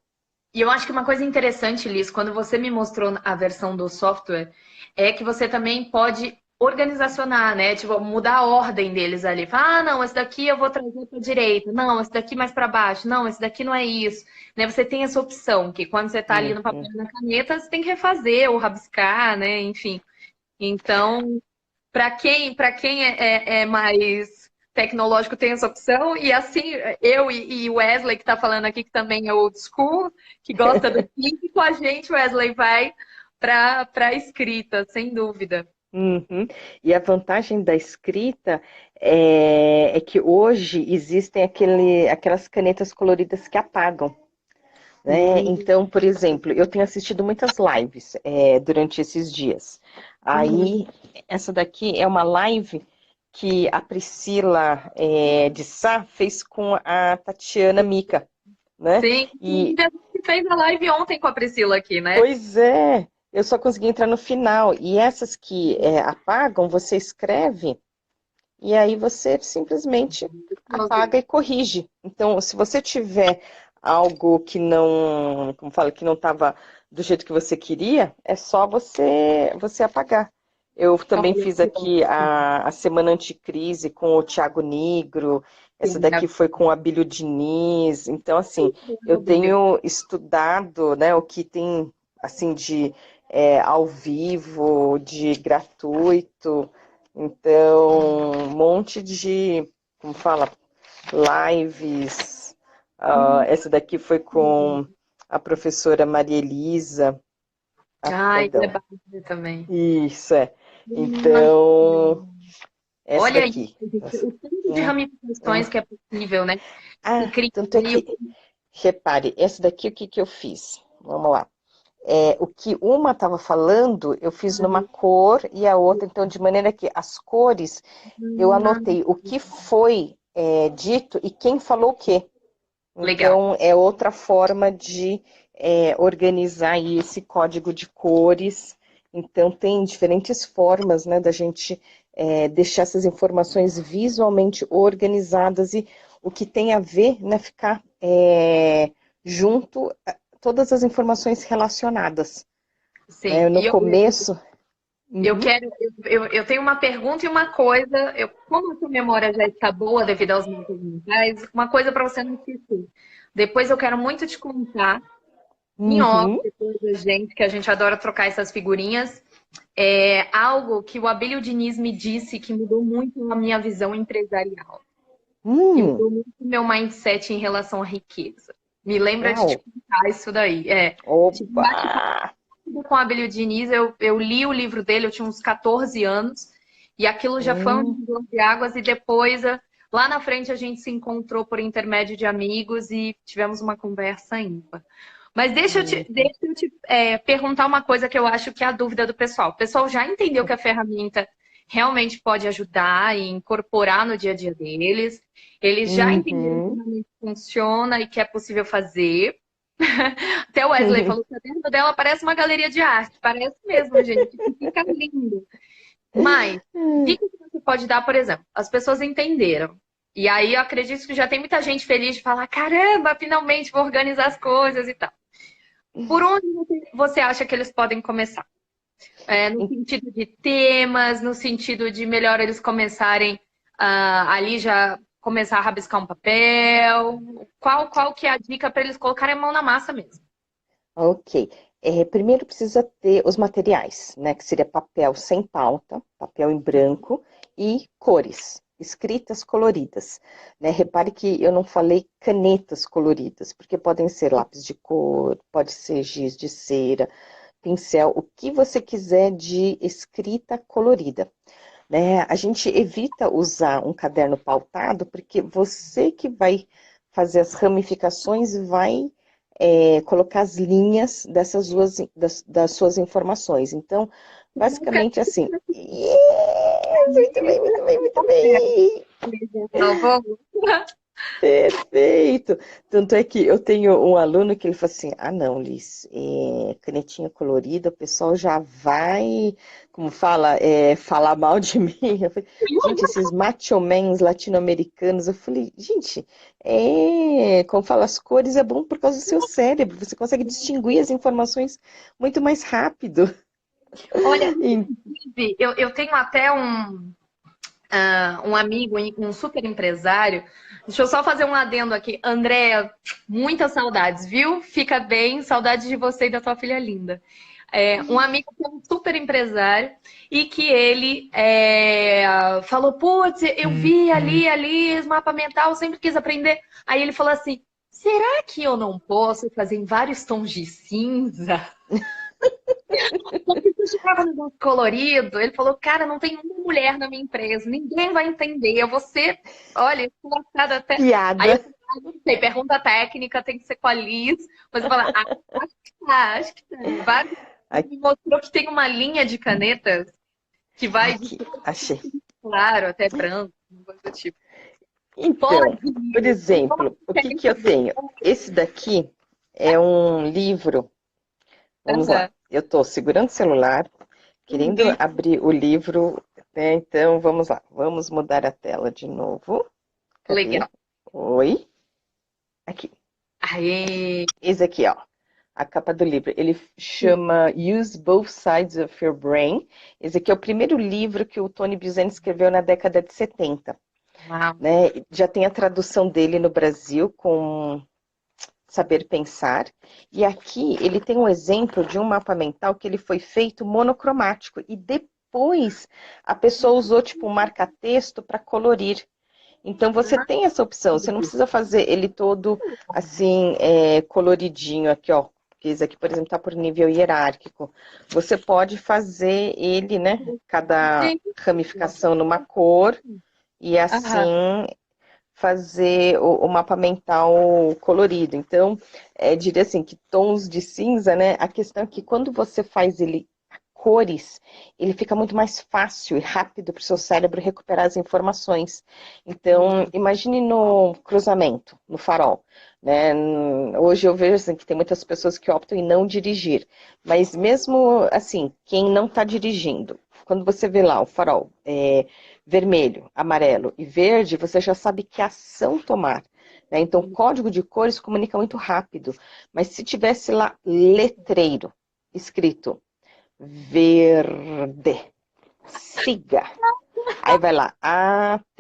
E eu acho que uma coisa interessante, Liz, quando você me mostrou a versão do software, é que você também pode organizacionar, né? Tipo, mudar a ordem deles ali. Falar, ah, não, esse daqui eu vou trazer para direita. Não, esse daqui mais para baixo. Não, esse daqui não é isso. Né? Você tem essa opção, que quando você está ali no papel Uhum. e na caneta, você tem que refazer ou rabiscar, né? Enfim. Então, para quem é mais tecnológico, tem essa opção. E assim, eu e o Wesley, que está falando aqui, que também é old school, que gosta do clique, com a gente, Wesley, vai para a escrita, sem dúvida. Uhum. E a vantagem da escrita é que hoje existem aquelas canetas coloridas que apagam, né? Hum, Então, por exemplo, eu tenho assistido muitas lives durante esses dias. uhum. Aí, essa daqui é uma live que a Priscila de Sá fez com a Tatiana Mica, né? Sim, E, inclusive a gente fez a live ontem com a Priscila aqui, né? pois é, eu só consegui entrar no final. E essas que apagam, você escreve. E aí você simplesmente apaga e corrige. Então, se você tiver algo que não, como fala, que não estava do jeito que você queria, é só você apagar. Eu também Olha fiz que aqui ótimo. a Semana Anticrise com o Thiago Nigro, essa Sim, daqui foi com a Bílio Diniz. Então, assim, eu a Bíblia. tenho estudado, né, o que tem, assim, de ao vivo, de gratuito. Então, um monte de, como fala, lives. Essa daqui foi com a professora Maria Elisa. Ah, Ai, é perdão. básico também. Isso, é. Ai, Então, essa olha isso, daqui. gente, o tanto de Hum, ramificações hum. que é possível, né? E Ah, cria tanto é aí que, repare, essa daqui o que que eu fiz? Vamos lá. O que uma estava falando, eu fiz numa cor e a outra, então, de maneira que as cores, eu anotei o que foi dito e quem falou o quê. legal. Então, é outra forma de organizar aí esse código de cores. Então, tem diferentes formas, né, da gente deixar essas informações visualmente organizadas e o que tem a ver, né, ficar junto todas as informações relacionadas. Né? Sim, No e eu, começo. eu Uhum, quero, eu tenho uma pergunta e uma coisa. Como a sua memória já está boa devido aos mapas mentais, uma coisa para você não esquecer. Depois eu quero muito te contar em off, uhum, depois da gente, que a gente adora trocar essas figurinhas. Algo que o Abílio Diniz me disse que mudou muito a minha visão empresarial, que hum, mudou muito o meu mindset em relação à riqueza. Me lembra de te uau, contar isso daí. Tive um oba, bate-papo com o Abílio Diniz, eu li o livro dele, eu tinha uns 14 anos, e aquilo já foi um hum, divisor de águas, e depois, lá na frente, a gente se encontrou por intermédio de amigos e tivemos uma conversa ímpar. Mas uhum, perguntar uma coisa que eu acho que é a dúvida do pessoal. O pessoal já entendeu que a ferramenta realmente pode ajudar e incorporar no dia a dia deles. Eles já entenderam que uhum. realmente funciona e que é possível fazer. Até o Wesley falou que dentro dela parece uma galeria de arte. Parece mesmo, gente, que fica lindo. Mas, dica que você pode dar, por exemplo, as pessoas entenderam. E aí eu acredito que já tem muita gente feliz de falar: caramba, finalmente vou organizar as coisas e tal. Por onde você acha que eles podem começar? No sentido de temas, no sentido de melhor eles começarem ali já começar a rabiscar um papel? Qual que é a dica para eles colocarem a mão na massa mesmo? Ok. Primeiro precisa ter os materiais, né? Que seria papel sem pauta, papel em branco e cores, escritas coloridas. Né? Repare que eu não falei canetas coloridas, porque podem ser lápis de cor, pode ser giz de cera, pincel, o que você quiser de escrita colorida. Né? A gente evita usar um caderno pautado, porque você que vai fazer as ramificações vai colocar as linhas das suas informações. Então, Nunca basicamente assim. Yes, muito bem, muito bem, muito bem. salvou. Perfeito. Tanto é que eu tenho um aluno que ele fala assim, ah não, Liz, canetinha colorida, o pessoal já vai, como fala, falar mal de mim. Eu falei, gente, esses machomens latino-americanos, eu falei, gente, como fala, as cores é bom por causa do seu cérebro, você consegue distinguir as informações muito mais rápido. Olha, E- inclusive, eu tenho até um amigo, um super empresário. Deixa eu só fazer um adendo aqui. Andréa, muitas saudades, viu? Fica bem, saudades de você e da tua filha linda. Um amigo que é um super empresário e que ele falou, putz, eu vi ali, esse mapa mental, eu sempre quis aprender. Aí ele falou assim, será que eu não posso fazer em vários tons de cinza? Porque se eu chegava no negócio colorido, ele falou, cara, não tem uma mulher na minha empresa, ninguém vai entender, eu vou ser, olha, esculachada até. Aí eu Piada. falei, não sei, pergunta técnica, tem que ser com a Liz, mas eu falo, acho que tá, acho que tá. Vários me mostrou que tem uma linha de canetas que vai de Aqui, achei. claro até branco, uma coisa do tipo. Então, Pode, por como exemplo, o que querem que eu saber? tenho? Esse daqui é um livro. Vamos lá. Aham. Eu estou segurando o celular, querendo abrir o livro, né? Então, vamos lá. Vamos mudar a tela de novo. Cadê? Legal. Oi. Aqui. Aê! Esse aqui, ó. A capa do livro. Ele chama Use Both Sides of Your Brain. Esse aqui é o primeiro livro que o Tony Buzan escreveu na década de 70. Uau. Né? Já tem a tradução dele no Brasil com Saber Pensar. E aqui ele tem um exemplo de um mapa mental que ele foi feito monocromático. E depois a pessoa usou tipo um marca-texto para colorir. Então você tem essa opção, você não precisa fazer ele todo assim, coloridinho aqui, ó. Porque esse aqui, por exemplo, está por nível hierárquico. Você pode fazer ele, né? Cada ramificação numa cor e Aham. assim fazer o mapa mental colorido. Então, diria assim que tons de cinza, né? A questão é que quando você faz ele cores, ele fica muito mais fácil e rápido para o seu cérebro recuperar as informações. Então, imagine no cruzamento, no farol. Né? Hoje eu vejo assim, que tem muitas pessoas que optam em não dirigir, mas mesmo assim, quem não está dirigindo, quando você vê lá o farol vermelho, amarelo e verde, você já sabe que ação tomar. Né? Então, o código de cores comunica muito rápido, mas se tivesse lá letreiro escrito verde, siga. Aí vai lá, atenção,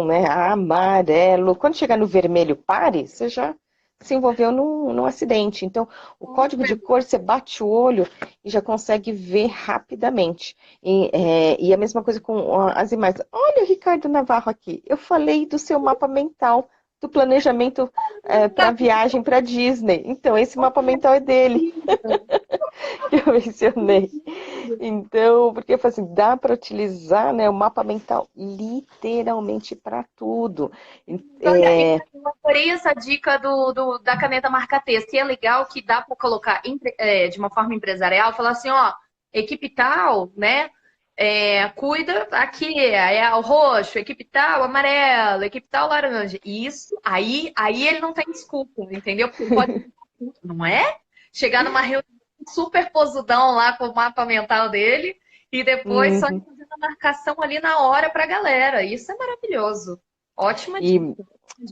né? Amarelo. Quando chegar no vermelho, pare, você já se envolveu num acidente. Então, o código de cor, você bate o olho e já consegue ver rapidamente. E a mesma coisa com as imagens. Olha o Ricardo Navarro aqui. Eu falei do seu mapa mental, do planejamento para viagem para Disney. Então, esse mapa mental é dele que eu mencionei. Então, porque assim, dá para utilizar, né, o mapa mental literalmente para tudo. Olha, É, eu adorei essa dica da caneta marca-texto. E é legal que dá para colocar de uma forma empresarial, falar assim, ó, equipe tal, né? Cuida aqui, é o roxo, equipe tal, amarelo, equipe tal, laranja. Isso, aí ele não tem desculpa, entendeu? Porque ele pode, não é? Chegar numa reunião super posudão lá com o mapa mental dele e depois só ir uhum. fazendo a marcação ali na hora para a galera. Isso é maravilhoso. Ótima E dica.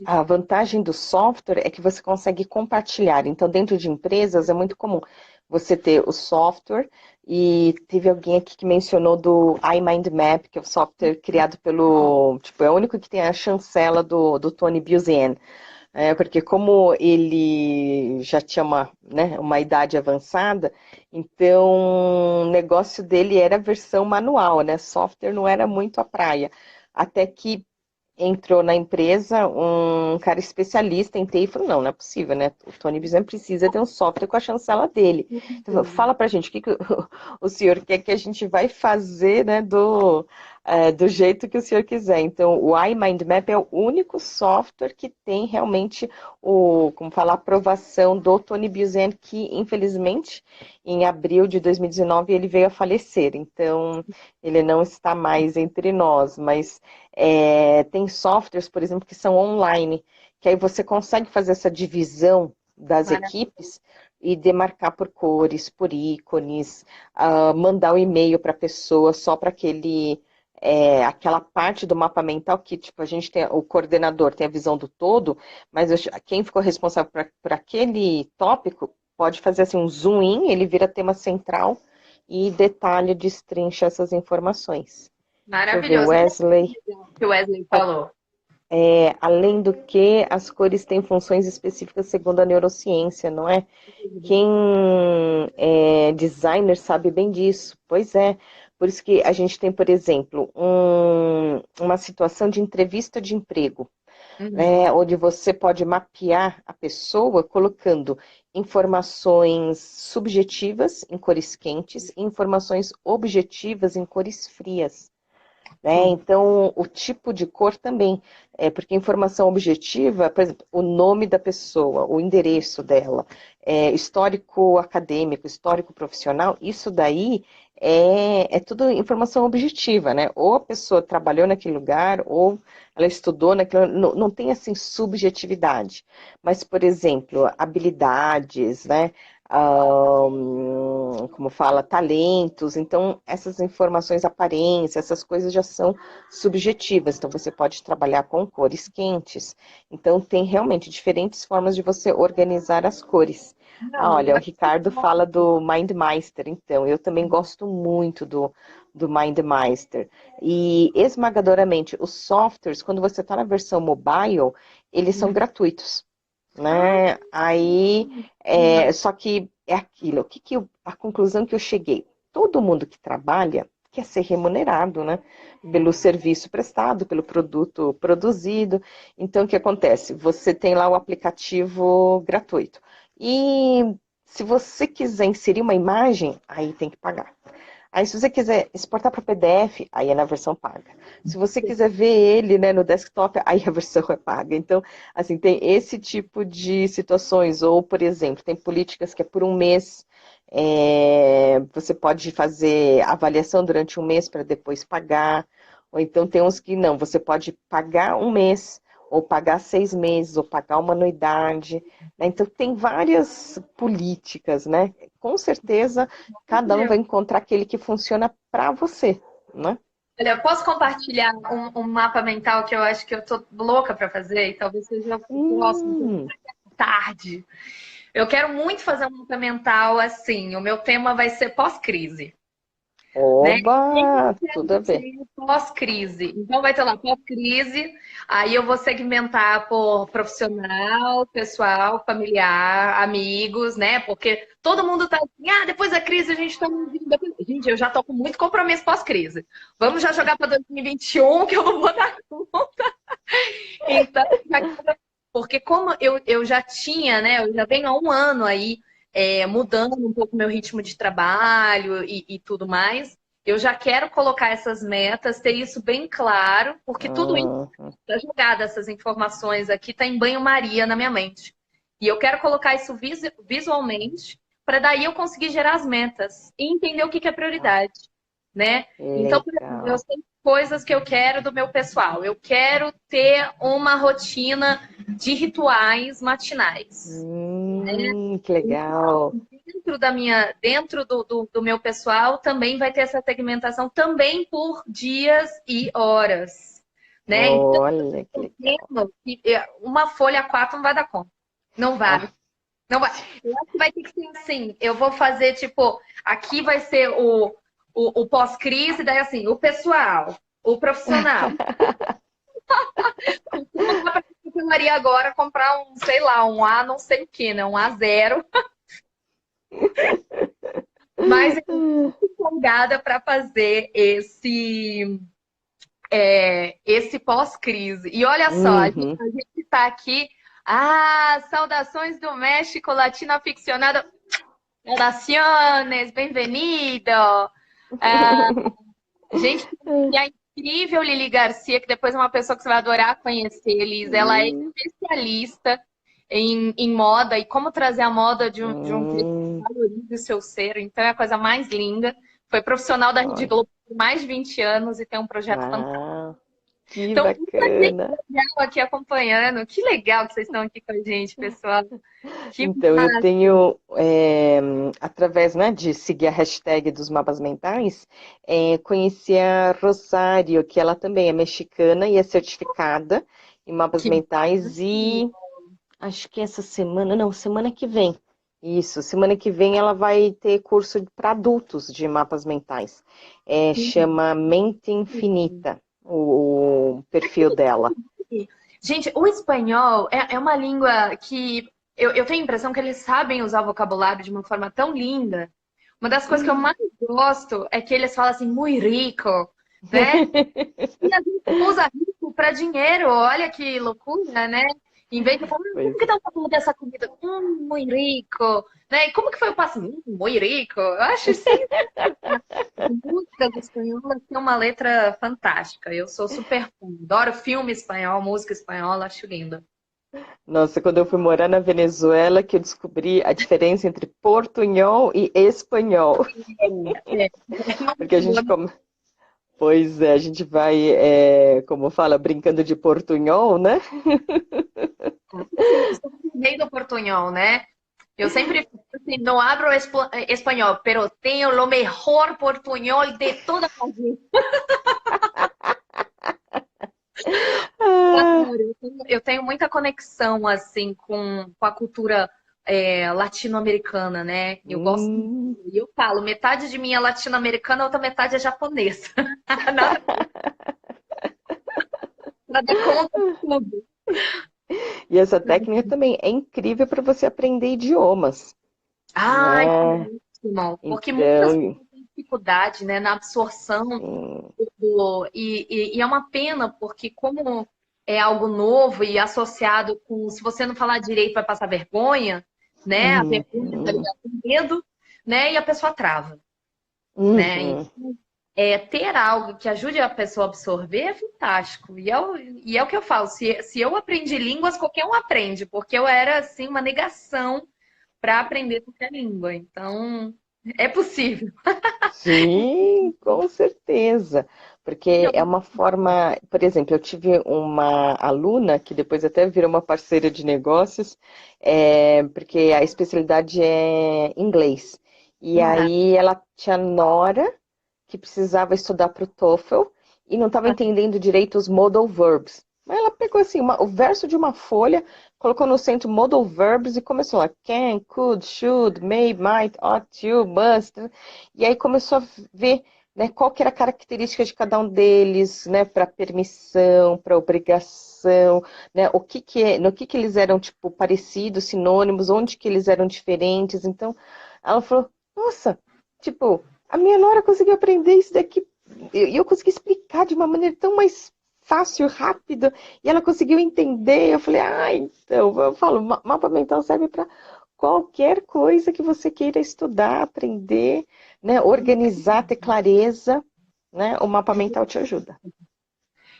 a vantagem do software é que você consegue compartilhar. Então, dentro de empresas é muito comum você ter o software e teve alguém aqui que mencionou do iMindMap, que é o software criado pelo, tipo, é o único que tem a chancela do Tony Buzan. Porque como ele já tinha uma idade avançada, então o negócio dele era a versão manual, né? Software não era muito a praia. Até que entrou na empresa um cara especialista em TI e falou, não é possível, né? O Tony Bizan precisa ter um software com a chancela dele. Então, fala pra gente o que o senhor quer que a gente vai fazer, né, do jeito que o senhor quiser. Então, o iMindMap é o único software que tem realmente como falar, a aprovação do Tony Buzan, que infelizmente em abril de 2019 ele veio a falecer. Então, ele não está mais entre nós, mas tem softwares, por exemplo, que são online, que aí você consegue fazer essa divisão das equipes e demarcar por cores, por ícones, mandar um e-mail para a pessoa só para aquela parte do mapa mental que, tipo, a gente tem, o coordenador tem a visão do todo, mas quem ficou responsável por aquele tópico pode fazer assim um zoom in, ele vira tema central e detalha, destrincha essas informações. Deixa eu ver, Maravilhoso. Wesley. Que o Wesley falou. Além do que, as cores têm funções específicas segundo a neurociência, não é? Quem é designer sabe bem disso. Pois é. Por isso que a gente tem, por exemplo, uma situação de entrevista de emprego, né, onde você pode mapear a pessoa colocando informações subjetivas em cores quentes e informações objetivas em cores frias. Né? Então, o tipo de cor também, porque informação objetiva, por exemplo, o nome da pessoa, o endereço dela, histórico acadêmico, histórico profissional, isso daí é tudo informação objetiva, né? Ou a pessoa trabalhou naquele lugar, ou ela estudou naquele, não tem assim subjetividade. Mas, por exemplo, habilidades, né? Como fala, talentos, então essas informações, aparência, essas coisas já são subjetivas, então você pode trabalhar com cores quentes, então tem realmente diferentes formas de você organizar as cores. Olha, o Ricardo fala do MindMeister, então, eu também gosto muito do MindMeister, e esmagadoramente, os softwares, quando você está na versão mobile, eles são gratuitos. Né? Aí, só que é aquilo, a conclusão que eu cheguei, todo mundo que trabalha quer ser remunerado, né? Pelo serviço prestado, pelo produto produzido. Então, o que acontece? Você tem lá o aplicativo gratuito. E se você quiser inserir uma imagem, aí tem que pagar. Aí, se você quiser exportar para PDF, aí é na versão paga. Se você quiser ver ele, né, no desktop, aí a versão é paga. Então, assim, tem esse tipo de situações. Ou, por exemplo, tem políticas que é por um mês. Você pode fazer avaliação durante um mês para depois pagar. Ou então tem uns que não, você pode pagar um mês, ou pagar 6 meses, ou pagar uma anuidade. Né? Então, tem várias políticas, né? Com certeza, cada um vai encontrar aquele que funciona para você, né? Olha, eu posso compartilhar um mapa mental que eu acho que eu tô louca para fazer e talvez seja o próximo tarde. Eu quero muito fazer um mapa mental assim. O meu tema vai ser pós-crise. Né? Oba, tudo a ver. Pós-crise. Então vai ter lá pós-crise, aí eu vou segmentar por profissional, pessoal, familiar, amigos, né? Porque todo mundo tá assim, depois da crise a gente tá vindo. Gente, eu já tô com muito compromisso pós-crise. Vamos já jogar para 2021 que eu não vou dar conta. Então, porque como eu já tinha, né? Eu já venho há um ano aí mudando um pouco meu ritmo de trabalho e tudo mais. Eu já quero colocar essas metas, ter isso bem claro, porque tudo isso está jogado, essas informações aqui, está em banho-maria na minha mente. E eu quero colocar isso visualmente, para daí eu conseguir gerar as metas e entender o que é prioridade, né? Então, por exemplo, eu sei coisas que eu quero do meu pessoal. Eu quero ter uma rotina de rituais matinais. Que legal. Dentro do meu pessoal também vai ter essa segmentação também por dias e horas. Né? Olha, que legal. Uma folha A4 não vai dar conta. Não vai. Não vai. Eu acho que vai ter que ser assim. Eu vou fazer, tipo, aqui vai ser o pós-crise, daí assim, o pessoal, o profissional. Não dá pra papelaria agora comprar sei lá, um A não sei o que, né? Um A0. Mas eu tô muito empolgada para fazer esse pós-crise. E olha só, a gente está aqui. Saudações do México, latino aficionado. Relaciones, bem-vindo. Gente, e a incrível Lili Garcia, que depois é uma pessoa que você vai adorar conhecer, Liz. Ela é especialista em moda e como trazer a moda de um que valorize o seu ser. Então é a coisa mais linda. Foi profissional da Rede Globo por mais de 20 anos e tem um projeto fantástico. Que então, bacana. muita gente legal aqui acompanhando. Que legal que vocês estão aqui com a gente, pessoal. Então, eu tenho, através, né, de seguir a hashtag dos mapas mentais, conheci a Rosário, que ela também é mexicana e é certificada em mapas mentais, e acho que essa semana, não, semana que vem, Isso, semana que vem ela vai ter curso para adultos de mapas mentais. Chama Mente Infinita, o perfil dela. Gente, o espanhol é uma língua que eu tenho a impressão que eles sabem usar o vocabulário de uma forma tão linda. Uma das coisas que eu mais gosto é que eles falam assim, muito rico, né? E a gente usa rico para dinheiro, olha que loucura, né? Em vez de falar, como Pois que tá o sabor dessa comida? Muito rico, né? E como que foi o passo? Muito rico. Eu acho isso. Músicas espanholas têm uma letra fantástica. Eu sou super fã. Adoro filme espanhol, música espanhola, acho linda. Nossa, quando eu fui morar na Venezuela, que eu descobri a diferença entre portunhol e espanhol. É, Porque a gente, pois é, a gente vai, como fala, brincando de portunhol, né? eu sou rei do portunhol, né? Eu sempre falo assim, não abro espanhol, pero tenho o melhor portunhol de toda a vida. Ah, Eu tenho muita conexão assim com a cultura latino-americana, né? Eu gosto muito. hum. E eu falo, metade de mim é latino-americana, a outra metade é japonesa. Nada para dar conta de tudo. E essa técnica também é incrível para você aprender idiomas, Ai, que né? ótimo. Porque muitas Então, pessoas têm dificuldade, né, na absorção sim. e é uma pena, porque como é algo novo e associado com, se você não falar direito, vai passar vergonha, né? A vergonha tá Uhum, ligada com medo, né? E a pessoa trava, né? uhum. Ter algo que ajude a pessoa a absorver é fantástico. E é o que eu falo, se eu aprendi línguas, qualquer um aprende, porque eu era, assim, uma negação para aprender qualquer língua. Então, é possível. Sim, com certeza. Porque é uma forma, por exemplo, eu tive uma aluna que depois até virou uma parceira de negócios, porque a especialidade é inglês. E aí ela tinha nora que precisava estudar para o TOEFL e não estava entendendo direito os modal verbs. Mas ela pegou assim o verso de uma folha, colocou no centro modal verbs e começou lá can, could, should, may, might, ought, you, must. E aí começou a ver, né, qual que era a característica de cada um deles, né, para permissão, para obrigação, né, no que eles eram tipo parecidos, sinônimos, onde que eles eram diferentes. Então, ela falou: "Nossa, tipo, a minha nora conseguiu aprender isso daqui e eu consegui explicar de uma maneira tão mais fácil, rápida, e ela conseguiu entender". Eu falei: "Ah, então, eu falo, mapa mental serve para qualquer coisa que você queira estudar, aprender, né, organizar, ter clareza, né? O mapa mental te ajuda".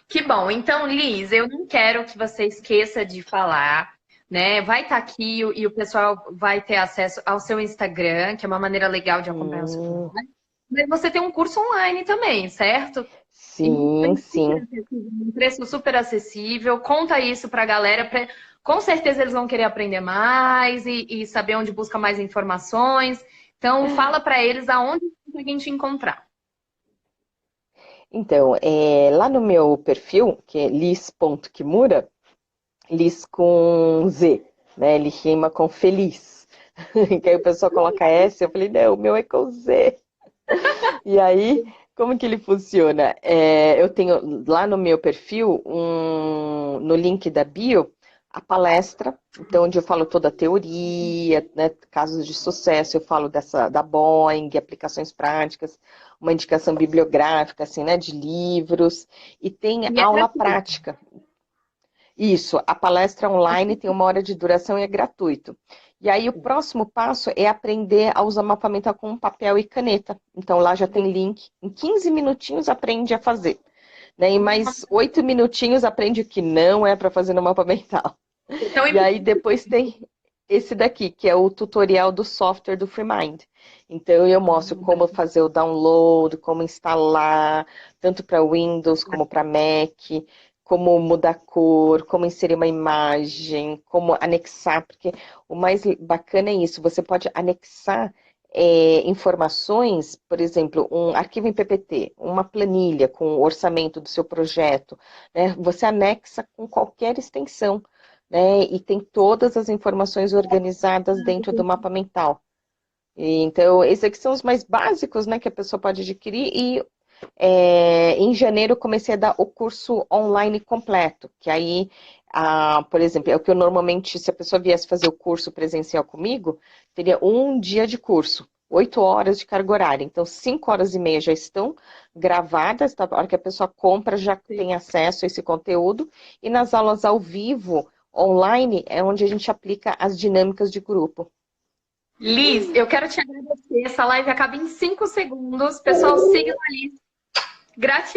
Que bom. Então, Liz, eu não quero que você esqueça de falar, né? Vai estar aqui e o pessoal vai ter acesso ao seu Instagram, que é uma maneira legal de acompanhar o seu Hum, trabalho. Mas você tem um curso online também, certo? E sim, sim. um preço super acessível. Conta isso para a galera. Com certeza eles vão querer aprender mais e saber onde busca mais informações. Então, fala para eles aonde conseguem te encontrar. Então, lá no meu perfil, que é lis.kimura, Lis com Z, né? Ele rima com feliz. Que aí o pessoal coloca S, eu falei, não, o meu é com Z. E aí, como que ele funciona? Eu tenho lá no meu perfil, no link da bio, a palestra, então, onde eu falo toda a teoria, né, casos de sucesso, eu falo da Boeing, aplicações práticas, uma indicação bibliográfica, assim, né, de livros, e tem E é aula gratuito. prática. Isso, a palestra online tem 1 hora de duração e é gratuito. E aí o próximo passo é aprender a usar mapa mental com papel e caneta. Então lá já tem link. Em 15 minutinhos aprende a fazer. Né? Em mais 8 minutinhos aprende o que não é para fazer no mapa mental. Então, E aí depois tem esse daqui, que é o tutorial do software do FreeMind. Então eu mostro como fazer o download, como instalar, tanto para Windows como para Mac, como mudar a cor, como inserir uma imagem, como anexar, porque o mais bacana é isso, você pode anexar informações, por exemplo, um arquivo em PPT, uma planilha com o orçamento do seu projeto, né? Você anexa com qualquer extensão. né? E tem todas as informações organizadas dentro do mapa mental. Então, esses aqui são os mais básicos, né, que a pessoa pode adquirir. E em janeiro eu comecei a dar o curso online completo, que aí, por exemplo, é o que eu normalmente, se a pessoa viesse fazer o curso presencial comigo, teria um dia de curso, 8 horas de carga horária. Então, 5 horas e meia já estão gravadas, tá? A hora que a pessoa compra já tem acesso a esse conteúdo. E nas aulas ao vivo, online, é onde a gente aplica as dinâmicas de grupo. Liz, eu quero te agradecer. Essa live acaba em 5 segundos. Pessoal, siga a Liz. Gratidão.